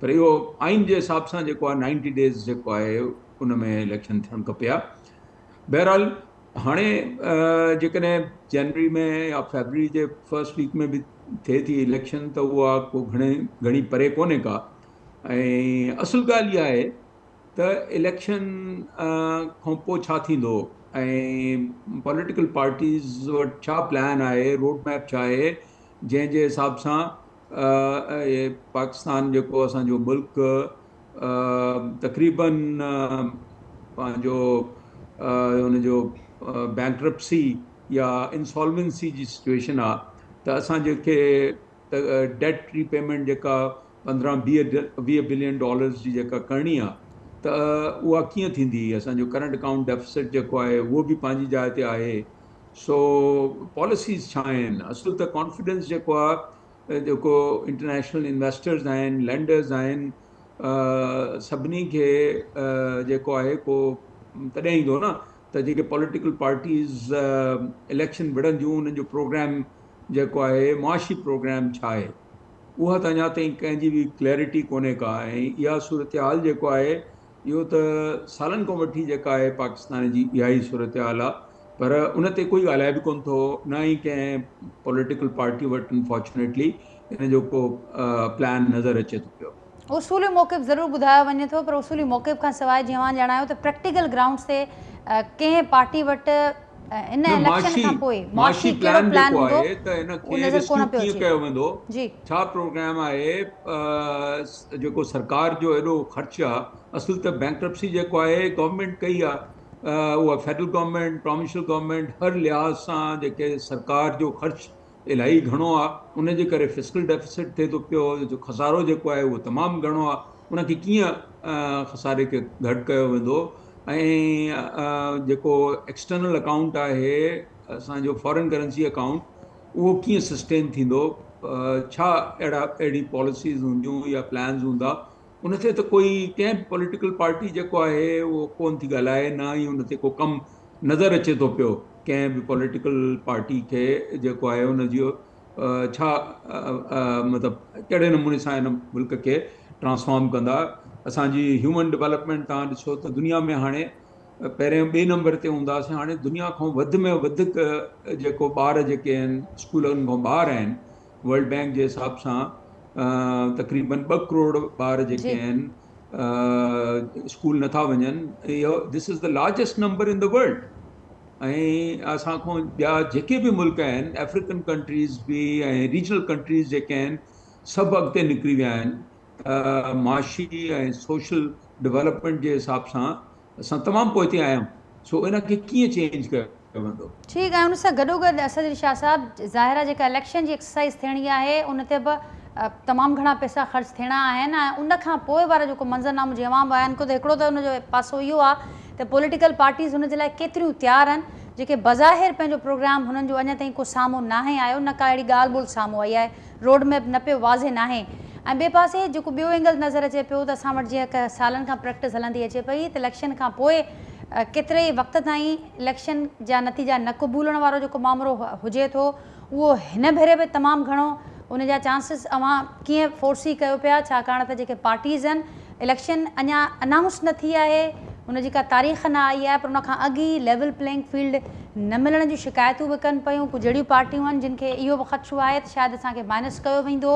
पर इहो आइन जे हिसाब सां जेको आहे 90 डेज़ जेको आहे उन में इलेक्शन थियणु खपे आहे। बहरहाल हाणे जेकॾहिं जनवरी में या फेबररी जे फर्स्ट वीक में बि थिए थी इलेक्शन, त उहा को घणी परे कोन्हे का। ऐं असुल ॻाल्हि इहा आहे त इलेक्शन खां पोइ छा थींदो ऐं पॉलिटिकल पार्टीज़ वटि छा प्लान आहे, रोड मैप छा आहे, जंहिंजे हिसाब सां पाकिस्तान जेको असांजो मुल्क तक़रीबन पंहिंजो हुनजो बैंक्रप्सी या इंसॉल्वेंसी जी सिचुएशन आहे, त असां जेके डेट रीपेमेंट जेका $15-20 बिलियन जी जेका करणी आहे, त उहा कीअं थींदी, असांजो करंट अकाउंट डेफिसिट जेको आहे उहो बि पंहिंजी जाइ ते आहे। सो पॉलिसीज़ छा आहिनि, असुल त कॉन्फिडेंस जेको आहे, जेको इंटरनेशनल इन्वेस्टर्स आहिनि, लैंडर्स आहिनि, सभिनी खे जेको आहे को तॾहिं ईंदो न त जेके पॉलिटिकल पार्टीज़ इलेक्शन विढ़ंदियूं, उन्हनि जो प्रोग्राम जेको आहे, मुआशी प्रोग्राम छा आहे, उहा त अञा ताईं कंहिंजी बि क्लैरिटी कोन्हे का। ऐं इहा सूरत हाल जेको आहे, इहो त सालनि खां वठी जेका आहे पाकिस्तान जी इहा ई सूरत हाल आहे, पर उन ते कोई ॻाल्हाए बि कोन थो, न ई कंहिं पॉलिटिकल पार्टी वटि अनफॉर्चुनेटली इन जो को प्लान नज़र अचे थो पियो। उसूली मौक़िफ़ ज़रूरु ॿुधायो वञे थो, पर उसूली मौक़िफ़ खां सवाइ जीअं मां ॼाणायो त प्रैक्टिकल ग्राउंड्स ते कंहिं पार्टी वटि इन इलेक्शन खां पोइ मुआशी कहिड़ो प्लान हूंदो उहो नज़र कोन पियो कीअं अचे। कयो वेंदो, जी छा प्रोग्राम आहे, जेको सरकार जो एॾो ख़र्च आहे, असुल त बैंक्रप्सी जेको आहे गवर्नमेंट कई आहे, उहा फेडरल गवर्नमेंट, प्रोविंशियल गवर्नमेंट, हर लिहाज़ सां जेके सरकार जो ख़र्च इलाही घणो आहे, उनजे करे फिस्कल डेफिसिट थिए थो पियो, जो खसारो जेको आहे उहो तमामु घणो आहे, उनखे कीअं खसारे खे घटि कयो वेंदो, ऐं जेको एक्सटर्नल अकाउंट आहे असांजो फॉरेन करेंसी अकाउंट, उहो कीअं सस्टेन थींदो, छा अहिड़ी पॉलिसीज़ हूंदियूं या प्लान्स हूंदा, उन ते त कोई कंहिं पॉलिटिकल पार्टी जेको आहे उहो कोन थी ॻाल्हाए, न ई उन ते को कमु नज़र अचे थो पियो कंहिं बि पॉलिटिकल पार्टी खे जेको आहे उनजो छा मतिलबु कहिड़े नमूने सां हिन मुल्क खे ट्रांसफॉर्म कंदा। असांजी ह्यूमन डेवलपमेंट तव्हां ॾिसो त दुनिया में हाणे पहिरियों ॿिए नंबर ते हूंदासीं, हाणे दुनिया खां वधि में वधीक जेको ॿार जेके आहिनि स्कूलनि खां ॿाहिरि आहिनि, वर्ल्ड बैंक जे हिसाब सां तक़रीबन 2 करोड़ ॿार जेके आहिनि स्कूल नथा वञनि, इहो this is the largest number in the world. ऐं असां खां ॿिया जेके बि मुल्क आहिनि, अफ्रीकन कंट्रीज़ बि ऐं रीजनल कंट्रीज़ जेके आहिनि, सभु अॻिते निकिरी विया आहिनि माशी ऐं सोशल डेवलपमेंट जे हिसाब सां। असां तमामु पोइते आहियूं, सो इन खे कीअं चेंज कयो वेंदो। ठीकु आहे, उन सां गॾोगॾु असद शाह साहिबु, ज़ाहिर आहे जेका इलेक्शन जी एक्सरसाइज़ थियणी आहे उन ते बि तमामु घणा पैसा ख़र्च थियणा आहिनि, ऐं उन खां पोइ वारो जेको मंज़रनामो जीअं मां बयानु कयो त हिकिड़ो त उनजो पासो इहो आहे त पॉलिटिकल पार्टीज़ हुन जे लाइ केतिरियूं तयारु आहिनि, जेके बज़ाहिर पंहिंजो प्रोग्राम हुननि जो अञा ताईं को साम्हूं नाहे आयो, न का अहिड़ी ॻाल्हि ॿोल साम्हूं आई आहे, रोड मैप न पियो वाज़े नाहे। ऐं ॿिए पासे जेको ॿियो एंगल नज़र अचे पियो त असां वटि जीअं सालनि खां प्रैक्टिस हलंदी अचे पई त इलेक्शन खां पोइ केतिरे ई वक़्त ताईं इलेक्शन जा नतीजा न क़बूलण वारो जेको मामिलो हुजे थो, उहो हिन भेरे बि तमामु घणो उन जा चांसिस अवां कीअं फोर्सी कयो पिया, छाकाणि त जेके पार्टीज़ आहिनि, इलेक्शन अञा अनाउंस न थी आहे, उनजी का तारीख़ न आई आहे, पर उन खां अॻु ई लेवल प्लेइंग फील्ड न मिलण जूं शिकायतूं बि कनि पियूं। कुझु अहिड़ियूं पार्टियूं आहिनि जिन खे इहो बि ख़दशो आहे त शायदि असांखे माइनस कयो वेंदो,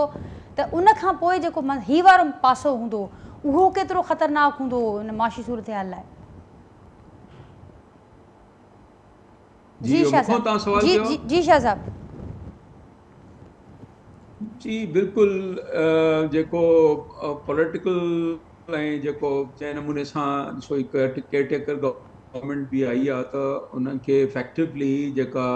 त उन खां पोइ जेको हीउ वारो पासो हूंदो उहो केतिरो ख़तरनाक हूंदो उन माशी सूरत हाल लाइ। जी शाह साहब। जी शाह साहब। जी बिल्कुलु, जेको पॉलिटिकल ऐं जेको जंहिं नमूने सां ॾिसो हिकु केयरटेकर गवर्नमेंट बि आई आहे, त उन्हनि खे इफेक्टिवली जेका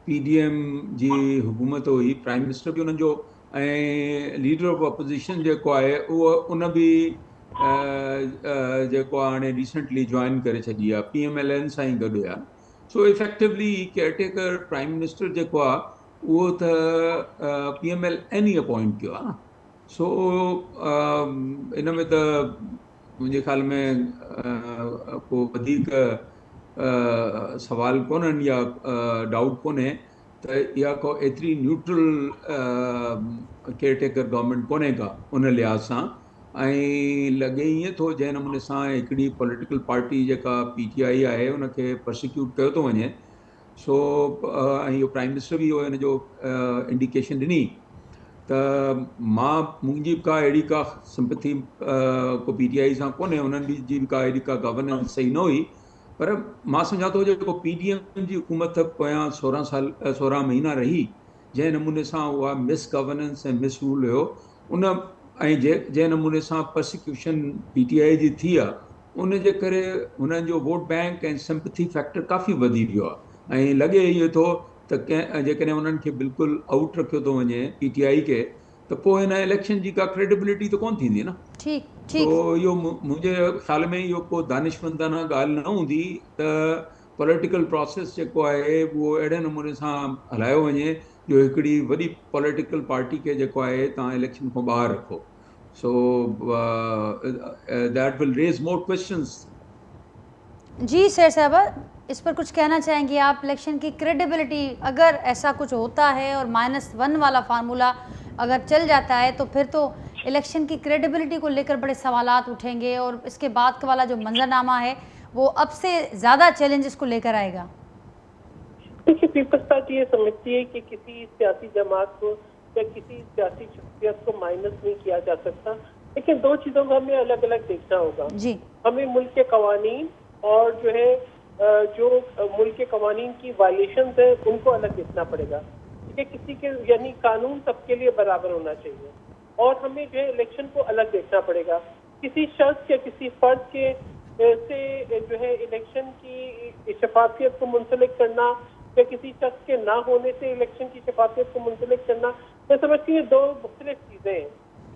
PDM जी हुकूमत हुई, प्राइम मिनिस्टर बि उन्हनि जो ऐं लीडर ऑफ अपोजिशन जेको आहे उहो उन बि जेको आहे हाणे रिसेंटली जॉइन करे छॾी आहे, PMLN सां ई गॾु आहे। सो इफेक्टिवली केयरटेकर प्राइम मिनिस्टर जेको आहे उहो त PMLN ई अपॉइंट कयो आहे न। सो इन में त मुंहिंजे ख़्याल में को वधीक सवाल कोन्हनि या डाउट कोन्हे त इहा को एतिरी न्यूट्रल केयरटेकर गवर्नमेंट कोन्हे का उन लिहाज़ सां। ऐं लॻे ईअं थो जंहिं नमूने सां हिकिड़ी पॉलिटिकल पार्टी जेका PTI आहे उनखे प्रोसिक्यूट कयो थो वञे, सो ऐं इहो प्राइम मिनिस्टर बि इहो हिन जो इंडिकेशन ॾिनी, त मुंहिंजी बि का अहिड़ी का सिंपथी को PTI सां कोन्हे, उन्हनि जी बि का अहिड़ी का गवर्नेंस सही न हुई, पर मां सम्झां थो जेको PDM जी हुकूमत पोयां 16 महीना रही, जंहिं नमूने सां उहा मिस गवर्नेंस ऐं मिस रूल हुयो, उन ऐं जंहिं नमूने सां प्रोसिक्यूशन PTI जी थी आहे, उन जे करे हुननि जो वोट बैंक ऐं सिंपथी फैक्टर काफ़ी वधी वियो आहे। ऐं लॻे इहो थो त जेकॾहिं उन्हनि खे बिल्कुलु आउट रखियो थो वञे PTI खे, त पोइ हिन इलेक्शन जी का क्रेडिबिलिटी त कोन थींदी न। ठीक ठीक तो इहो मुंहिंजे ख़्याल में इहो को दानिशमंदाना ॻाल्हि न हूंदी त पॉलिटिकल प्रोसेस जेको आहे उहो अहिड़े नमूने सां हलायो वञे जो हिकिड़ी वॾी पॉलिटिकल पार्टी खे जेको आहे तव्हां इलेक्शन खां ॿाहिरि रखो। So that will raise more questions. जी सर साहबा, इस पर कुछ कहना चाहेंगे आप? इलेक्शन की क्रेडिबिलिटी, अगर ऐसा कुछ होता है और -1 वाला फार्मूला अगर चल जाता है तो फिर तो इलेक्शन की क्रेडिबिलिटी को लेकर बड़े सवालात उठेंगे और इसके बाद का वाला जो मंजरनामा है वो अब से ज़्यादा चैलेंजेस को लेकर आएगा। देखिए, पीपल्स पार्टी ये समझती है कि किसी सियासी जमात को या किसी सियासी शख्सियत को माइनस नहीं किया जा सकता, लेकिन दो चीज़ों को हमें अलग अलग देखना होगा। जी, हमें मुल्क के कवानीन और जो है जो मुल्क के कवानीन की वायलेशंस है उनको अलग देखना पड़ेगा। ठीक है, किसी के यानी कानून सबके लिए बराबर होना चाहिए और हमें जो है इलेक्शन को अलग देखना पड़ेगा। किसी शख्स या किसी फर्द के से जो है इलेक्शन की शफाफियत को मुंसलिक करना या किसी शख्स के ना होने से इलेक्शन की शफाफियत को मुंसलिक करना, मैं समझती हूँ दो मुख्तलिफ चीज़ें हैं।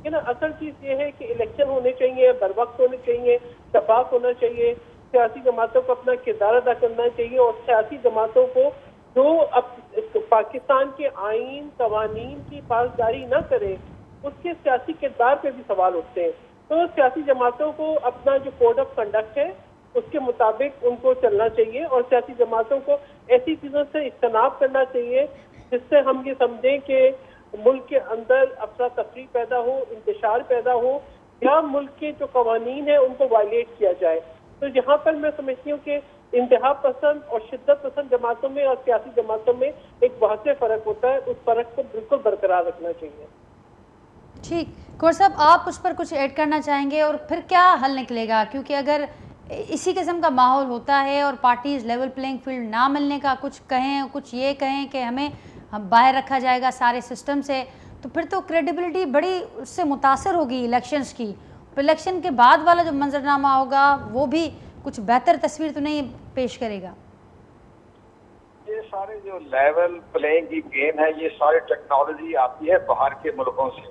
है ना, असल चीज़ ये है कि इलेक्शन होने चाहिए, बर वक्त होने चाहिए, शफाफ होना चाहिए, सियासी जमातों को अपना किरदार अदा करना चाहिए और सियासी जमातों को जो अब पाकिस्तान के आइन कवानीन की पासदारी न करे उसके सियासी किरदार पे भी सवाल उठते हैं। तो सियासी जमातों को अपना जो कोड ऑफ कंडक्ट है उसके मुताबिक उनको चलना चाहिए और सियासी जमातों को ऐसी चीज़ों से इज्तनाब करना चाहिए जिससे हम ये समझें कि मुल्क के अंदर अफरा तफरी पैदा हो, इंतशार पैदा हो या मुल्क के जो कवानीन है उनको वायलेट किया जाए। तो यहाँ पर मैं समझती हूँ कि इंतहा पसंद और शिद्दत पसंद जमातों में और सियासी जमातों में एक वाज़ेह फ़र्क होता है, उस फ़र्क को बिल्कुल बरकरार रखना चाहिए। ठीक। कुंवर साहब, आप उस पर कुछ ऐड करना चाहेंगे और फिर क्या हल निकलेगा? क्योंकि अगर इसी किस्म का माहौल होता है और पार्टीज लेवल प्लेइंग फील्ड ना मिलने का कुछ कहें, कुछ ये कहें कि हमें बाहर रखा जाएगा सारे सिस्टम से, तो फिर तो क्रेडिबिलिटी बड़ी उससे मुतासर होगी इलेक्शंस की। तो इलेक्शन के बाद वाला जो मंजरनामा होगा वो भी कुछ बेहतर तस्वीर तो नहीं पेश करेगा। ये सारे जो लेवल प्लेइंग की गेम है, ये सारी टेक्नोलॉजी आती है बाहर के मुल्कों से।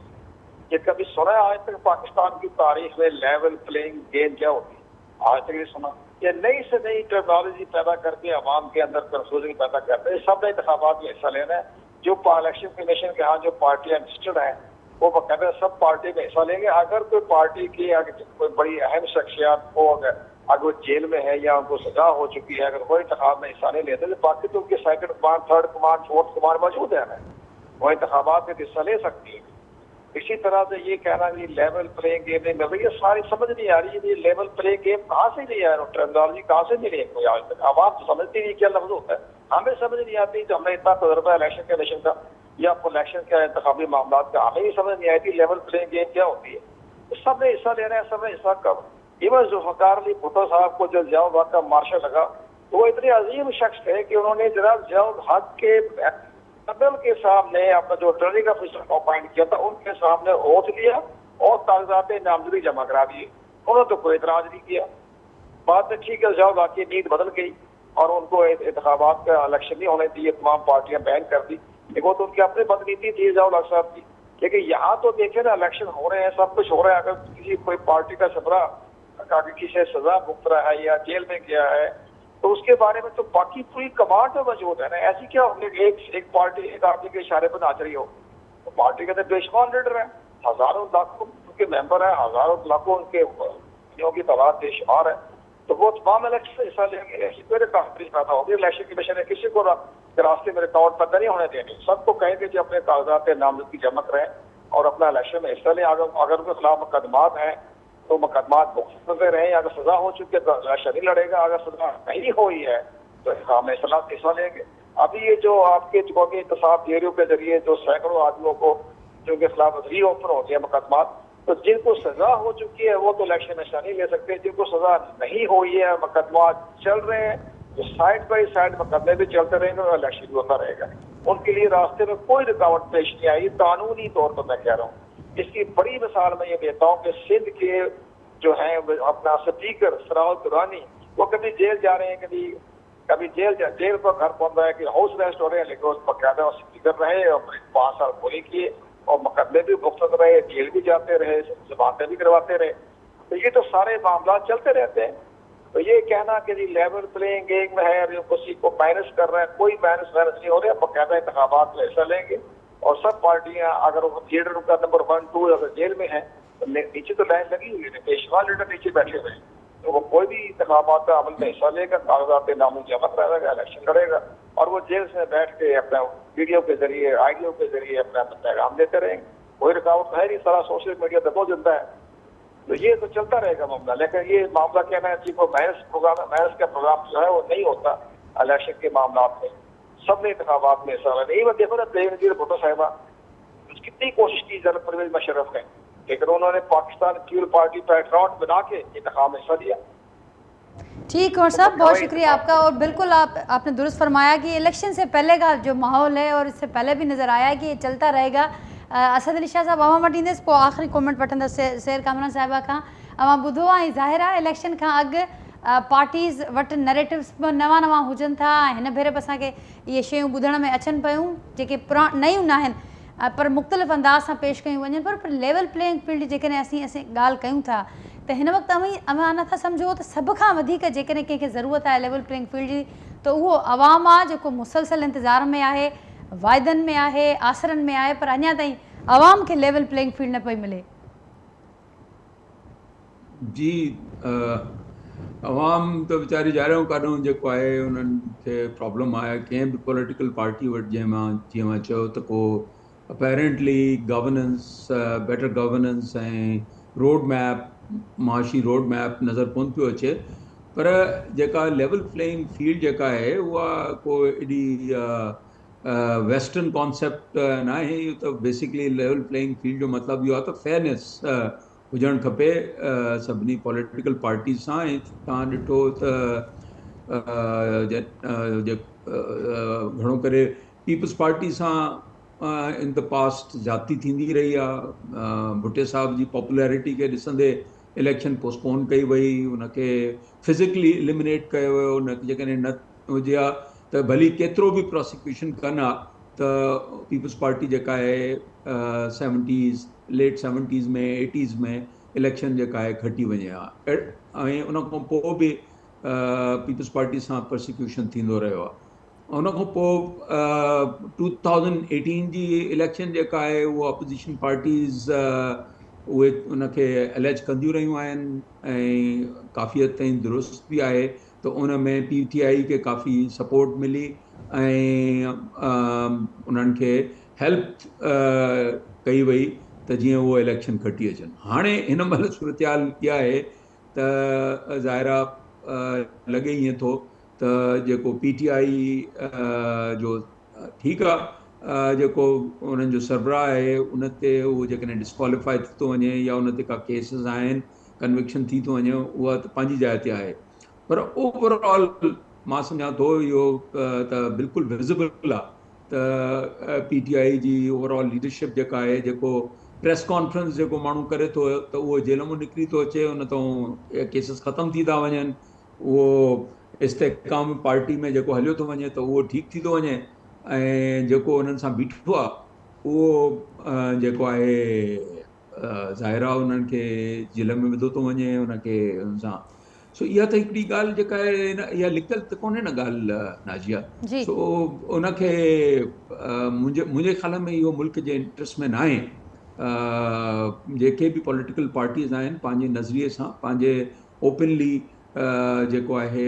ये कभी सुना है आज तक पाकिस्तान की तारीख में लेवल प्लेइंग गेम क्या होती है? आज तक ये सुना? ये नई से नई टेक्नोलॉजी पैदा करके अवाम के अंदर कंफ्यूजन पैदा करते हैं। सब ने इंतखाबात में हिस्सा लेना है। जो इलेक्शन कमीशन के यहाँ जो पार्टियां रजिस्टर्ड हैं वो बकायदा सब पार्टी में हिस्सा लेंगे। अगर कोई पार्टी की कोई बड़ी अहम शख्सियत हो, अगर वो जेल में है या उनको सजा हो चुकी है, अगर वो इंतखाब में हिस्सा नहीं लेते तो बाकी तो उनके second command, third command, fourth command मौजूद है, वो इंतखाबात में हिस्सा ले सकती है। इसी तरह से ये कहना कि लेवल प्लेइंग गेम नहीं मिल रही, ये सारी समझ नहीं आ रही। ये लेवल प्लेइंग गेम कहाँ से नहीं आ रहा, टेक्नोलॉजी कहाँ से नहीं है आज तक? आवाम तो समझती नहीं क्या लफ्ज होता है, हमें समझ नहीं आती। तो हमने इतना तजुर्बा इलेक्शन कमीशन का या इलेक्शन का इंतखाबी मामला का, हमें ही समझ नहीं आई थी लेवल प्लेइंग गेम क्या होती है। तो सब ने हिस्सा लेना है, सब ने हिस्सा कब। इवन जुल्फ़िकार अली भुट्टो साहब को जो जियाउल हक का मार्शल लगा, वो इतने अजीम शख्स थे कि उन्होंने जनाब जियाउल हक के सदन के सामने अपना जो रिटर्निंग ऑफिसर को अपॉइंट किया था उनके सामने ओथ लिया और कागजात नामजदगी जमा करा दिए। उन्होंने तो कोई एतराज नहीं किया। बात ठीक है, जियाउल हक की नींद बदल गई और उनको इंतखाबात का इलेक्शन नहीं होने दिए, तमाम पार्टियां बैन कर दी। वो तो उनकी अपनी बदनीति थी जियाउल हक साहब की। लेकिन यहाँ तो देखे ना, इलेक्शन हो रहे हैं, सब कुछ हो रहा है। अगर किसी कोई पार्टी का सरबरा किसी से सजा भुगत रहा है या जेल में गया है तो उसके बारे में तो बाकी पूरी कमांड में मौजूद है ना। ऐसी क्या एक पार्टी एक आदमी के इशारे पर नाच रही हो? तो पार्टी के अंदर बेशुमार लीडर है, हजारों लाखों उनके मेंबर है, हजारों लाखों उनके की तादाद बेशुमार है। तो वो तमाम इलेक्शन हिस्सा लेंगे, ऐसी कोई काफी पैदा होगी। इलेक्शन कमीशन ने किसी को रास्ते में रिकॉर्ड पैदा नहीं होने देंगे। सबको कहेंगे कि अपने कागजात नामजदगी जमा करें और अपना इलेक्शन में हिस्सा लें। अगर उनके खिलाफ मुकदमात हैं तो मुकदमात भुगतते रहें। अगर सजा हो चुकी है तो इलेक्शन नहीं लड़ेगा, अगर सजा नहीं हुई है तो हम हिस्सा लेंगे। अभी ये जो आपके कौमी इंतखाब ब्यूरो के जरिए जो सैकड़ों आदमियों को जिनके खिलाफ री ओपन हो गया मुकदमात, तो जिनको सजा हो चुकी है वो तो इलेक्शन में हिस्सा नहीं ले सकते। जिनको सजा नहीं हुई है, मुकदमात चल रहे हैं, तो साइड बाई साइड मुकदमे भी चलते रहेंगे और इलेक्शन भी होता रहेगा। उनके लिए रास्ते में कोई रुकावट पेश नहीं आई, कानूनी तौर पर मैं कह रहा हूँ। इसकी बड़ी मिसाल मैं ये देता हूँ कि सिंध के जो है अपना स्पीकर सराउल दुरानी, वो कभी जेल जा रहे हैं, कभी जेल पर घर पहुंच रहा है कि हाउस अरेस्ट हो रहे हैं, लेकिन उस बकायदा स्पीकर रहे और 5 साल पूरे किए। और मुकदमे भी भुगतते रहे, जेल भी जाते रहे, जमानतें भी करवाते रहे। तो ये तो सारे मामला चलते रहते हैं। तो ये कहना कि जी लेवल प्लेइंग गेम में है, जो किसी को माइनस कर रहे हैं, कोई माइनस नहीं हो रहा। बाकायदा इंतखाबात में हिस्सा लेंगे और सब पार्टियां, अगर वो लीडर का नंबर 1, 2 अगर जेल में है तो नीचे तो लाइन लगी हुई है, पेशवा लीडर नीचे बैठे हुए हैं, तो वो कोई भी इंतखाबात का अमल में हिस्सा लेगा, कागजात नामो जमा कराएगा, इलेक्शन लड़ेगा और वो जेल से बैठ के अपना वीडियो के जरिए, आइडियो के जरिए अपना पैगाम देते रहेंगे। कोई रुकावट है नहीं, सारा सोशल मीडिया दबो जिंदा है। तो ये तो चलता रहेगा मामला। लेकिन ये मामला कहना है जी को माइनस का प्रोग्राम जो है वो नहीं होता इलेक्शन के मामला में। सबने इंतखाबात में हिस्सा लेना। यही देखो ना, बेनजीर भुट्टो साहिबा कितनी कोशिश की जरा परवेज मुशर्रफ ने, लेकिन उन्होंने पाकिस्तान पीपल पार्टी पर अकाउंट बना के इंतखाब में हिस्सा लिया। ठीक। और साहब बहुत शुक्रिया आपका। और बिल्कुल आपने दुरुस्त फरमाया कि इलेक्शन से पहले का जो माहौल है और इससे पहले भी नज़र आया है कि ये चलता रहेगा। असद अली शाह साहब अवां वटींदसि पोइ आख़िरी कॉमेंट वठंदसि सैर कामरान साहिबा खां। अवां ॿुधो आहे ज़ाहिर आहे इलेक्शन खां अॻु पार्टीज़ वटि नैरेटिव्स नवां हुजनि था। हिन भेरे बि असांखे इहे शयूं ॿुधण में अचनि पियूं जेके नयूं न आहिनि, पर मुख़्तलिफ़ अंदाज़ सां पेश कयूं वञनि। पर लेवल प्लेइंग फील्ड जेकॾहिं असीं ॻाल्हि कयूं था त हिन वक़्तु अवां नथा सम्झो त सभ खां वधीक जेकॾहिं कंहिंखे ज़रूरत आहे लेवल प्लेइंग फील्ड जी, त उहो अवाम आहे जेको मुसलसल इंतज़ार में आहे, वाइदनि में आहे, आसरनि में आहे, पर अञा ताईं अवाम खे लेवल प्लेइंग फील्ड न पई मिले। जी, अवाम त वीचारी ज़ाहिरूं काॾूं जेको आहे उन्हनि खे प्रॉब्लम आहे कंहिं बि पॉलिटिकल पार्टी वटि। जीअं मां चयो त को अपेरेंटली गवर्नेंस, बेटर गवर्नेंस ऐं रोड मैप, माशी रोड मैप नज़र कोन पियो अचे। पर जेका लेवल प्लेइंग फील्ड जेका आहे उहा को एॾी वेस्टर्न कॉन्सेप्ट न आहे। इहो त बेसिकली लेवल प्लेइंग फील्ड जो मतिलबु इहो आहे त फेयरनेस हुजणु खपे सभिनी पॉलिटिकल पार्टीज़ सां। ऐं तव्हां ॾिठो त घणो करे पीपल्स पार्टी सां इन द पास्ट ज़्यादती थींदी रही आहे। भुट्टे साहब जी पॉपुलैरिटी खे ॾिसंदे इलेक्शन पोस्टपोन कई वई, उनखे फिज़िकली एलिमिनेट कयो वियो। उनखे जेकॾहिं न हुजे हा त भली केतिरो बि प्रोसिक्यूशन कनि हा त पीपल्स पार्टी जेका आहे 70s, लेट 70s में 80s में इलेक्शन जेका आहे खटी वञे हा। ऐं उन खां पोइ बि पीपल्स पार्टी सां प्रोसिक्यूशन थींदो रहियो आहे। उन खां पोइ 2018 जी इलेक्शन जेका आहे उहा अपोजिशन पार्टीज़ उहे उनखे एलेज कंदियूं रहियूं आहिनि ऐं काफ़ी हद ताईं दुरुस्त बि आहे। त उन में PTI खे काफ़ी सपोर्ट मिली ऐं उन्हनि खे हेल्प कई वई त जीअं उहो इलेक्शन खटी अचनि। हाणे हिन महिल सूरत हाल इहा आहे त ज़ाहिरा लॻे ईअं थो त जेको PTI जो ठीकु आहे, जेको उन्हनि जो सरबराह आहे उन ते उहो जेकॾहिं डिस्क्वालीफाई थी थो वञे या उन ते का केसिस आहिनि, कन्विक्शन थी थो वञे, उहा त पंहिंजी जाइ ते आहे। पर ओवरऑल मां सम्झां थो इहो त बिल्कुलु विज़िबल आहे त PTI जी ओवरऑल लीडरशिप जेका आहे, जेको प्रेस कॉन्फ्रेंस जेको माण्हू करे थो त उहो जेल मां निकिरी थो अचे, उन तां केसिस ख़तमु थी था वञनि। उहो इस्तेहकाम पार्टी में जेको हलियो थो वञे त उहो ठीकु थी थो वञे ऐं जेको उन्हनि सां बीठो आहे उहो जेको आहे ज़ाहिरा उन्हनि खे जेल में विधो थो वञे उनखे उन सां। सो इहा त हिकिड़ी ॻाल्हि जेका आहे इहा लिकल त कोन्हे न ॻाल्हि नाजिया। सो उनखे मुंहिंजे ख़्याल में इहो मुल्क जे इंट्रस्ट में न आहे। जेके बि पॉलिटिकल पार्टीज़ आहिनि पंहिंजे नज़रिए सां पंहिंजे ओपनली जेको आहे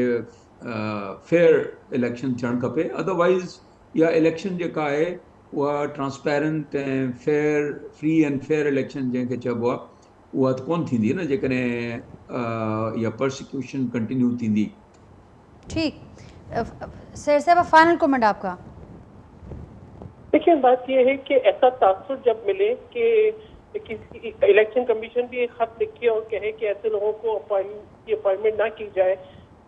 फेयर इलेक्शन थियणु खपे। अदरवाइज़ इहा इलेक्शन जेका आहे उहा ट्रांसपेरेंट ऐं fair, free and fair election जंहिंखे चइबो आहे, उहा त कोन थींदी न जेकॾहिं इहा परसिक्यूशन कंटिन्यू थींदी। ठीक। सर साहब फाइनल कमेंट आपका। देखिए, बात यह है कि ऐसा तासुर जब मिले कि किसी इलेक्शन कमीशन भी एक खत लिखे और कहे कि ऐसे लोगों को अपॉइंटमेंट ना की जाए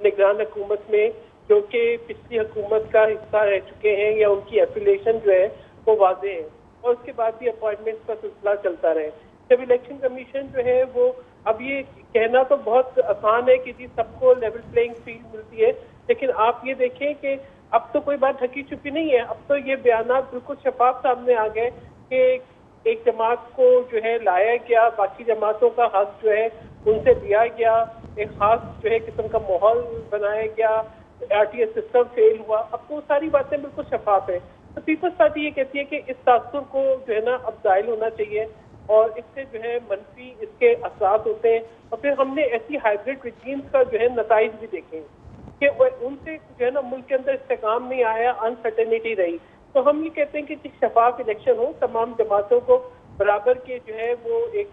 निगरान हुकूमत में जो कि पिछली हुकूमत का हिस्सा रह चुके हैं या उनकी एफिलिएशन जो है वो वाजे है, और उसके बाद भी अपॉइंटमेंट का सिलसिला चलता रहे। जब इलेक्शन कमीशन जो है वो, अब ये कहना तो बहुत आसान है कि जी सबको लेवल प्लेइंग फील्ड मिलती है, लेकिन आप ये देखें कि अब तो कोई बात ढकी छुपी नहीं है। अब तो ये बयानात बिल्कुल शफाफ सामने आ गए कि एक जमात को जो है लाया गया, बाकी जमातों का हक जो है उनसे लिया गया, एक खास जो है किस्म का माहौल बनाया गया, आरटीएस सिस्टम फेल हुआ। अब तो सारी बातें बिल्कुल शफाफ है। तो पीपल्स पार्टी ये कहती है कि इस तासुर को जो है ना अब जाहिल होना चाहिए और इससे जो है मनफी इसके असरात होते हैं। और फिर हमने ऐसी हाइब्रिड रिजीम्स का जो है नताइज भी देखे कि उनसे जो है ना मुल्क के अंदर इस्तेकाम नहीं आया, अनसर्टेनिटी रही। तो हम ये कहते हैं कि शफाफ इलेक्शन हो, तमाम जमातों को बराबर के जो है वो एक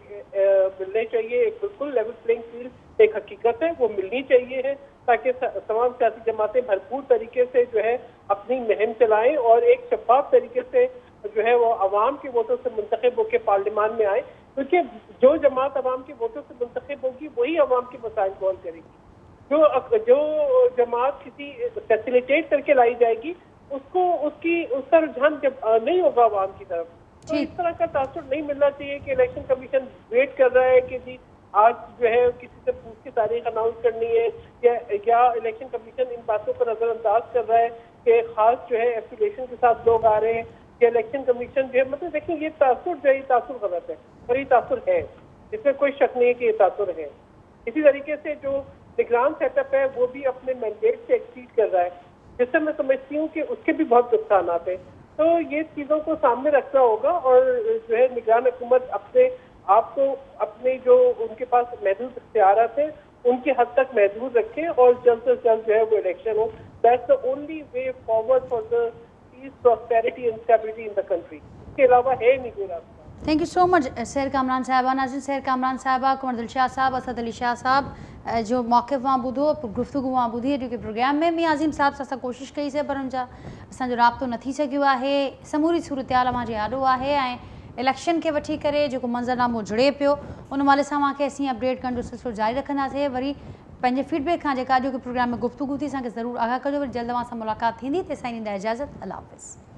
मिलने चाहिए, एक बिल्कुल लेवल प्लेइंग फील्ड एक हकीकत है वो मिलनी चाहिए है, ताकि तमाम सियासी जमातें भरपूर तरीके से जो है अपनी मुहिम चलाएं और एक शफाफ तरीके से जो है वो अवाम के वोटों से मुंतखब होकर पार्लियामान में आए, क्योंकि जो जमात अवाम के वोटों से मुंतखब होगी वही अवाम के मसाइल सॉल्व करेगी। जो जमात किसी फैसिलिटेट करके लाई जाएगी उसका रुझान जब नहीं होगा अवाम की तरफ। तो इस तरह का तासुर नहीं मिलना चाहिए कि इलेक्शन कमीशन वेट कर रहा है कि जी आज जो है किसी से पूछ के तारीख अनाउंस करनी है, या इलेक्शन कमीशन इन बातों पर नजरअंदाज कर रहा है कि खास जो है एफिलिएशन के साथ लोग आ रहे हैं, या इलेक्शन कमीशन जो है, मतलब देखिए ये तासुर जो है ये तासुर गलत है और ये तासुर है, इसमें कोई शक नहीं है कि ये तासुर है। इसी तरीके से जो निगरान सेटअप है वो भी अपने मैंडेट से एक्सीड कर रहा है, जिससे मैं समझती हूँ कि उसके भी बहुत नुकसान आते हैं। तो ये चीज़ों को सामने रखना होगा और जो है निगरान हुकूमत अपने आप को अपने जो उनके पास महदूद इख्तियारात हैं उनकी हद तक महदूद रखें और जल्द से जल्द जो है वो इलेक्शन हो। That's the only way forward for the peace, prosperity and stability in the country. इसके अलावा है नहीं कोई रास्ता। थैंक यू सो मच सैर कामरान साहिबा। नाज़रीन, सैर कामरान साहिबा, कुंवर दिलशाद साहब, असद अली शाह साहब जो मौक़िफ़ वहाँ ॿुधो, गुफ्तगू वहाँ ॿुधी जो कि प्रोग्राम में मी आज़िम साहब सां असां कोशिशि कईसीं पर हुनजा असांजो राब्तो न थी सघियो आहे। समूरी सूरत हाल मां जे आॾो आहे ऐं इलेक्शन के वठी करे जेको मंज़रनामो जुड़े पियो उन हवाले सां तव्हांखे असीं अपडेट करण जो सिलसिलो जारी रखंदासीं। वरी पंहिंजे फीडबैक खां जेका अॼोके प्रोग्राम में गुफ्तगू थी असांखे ज़रूरु आगाह कजो। वरी जल्द तव्हां सां मुलाक़ात थींदी। तेसिताईं ॾींदा इजाज़त। अल्लाह हाफ़िज़।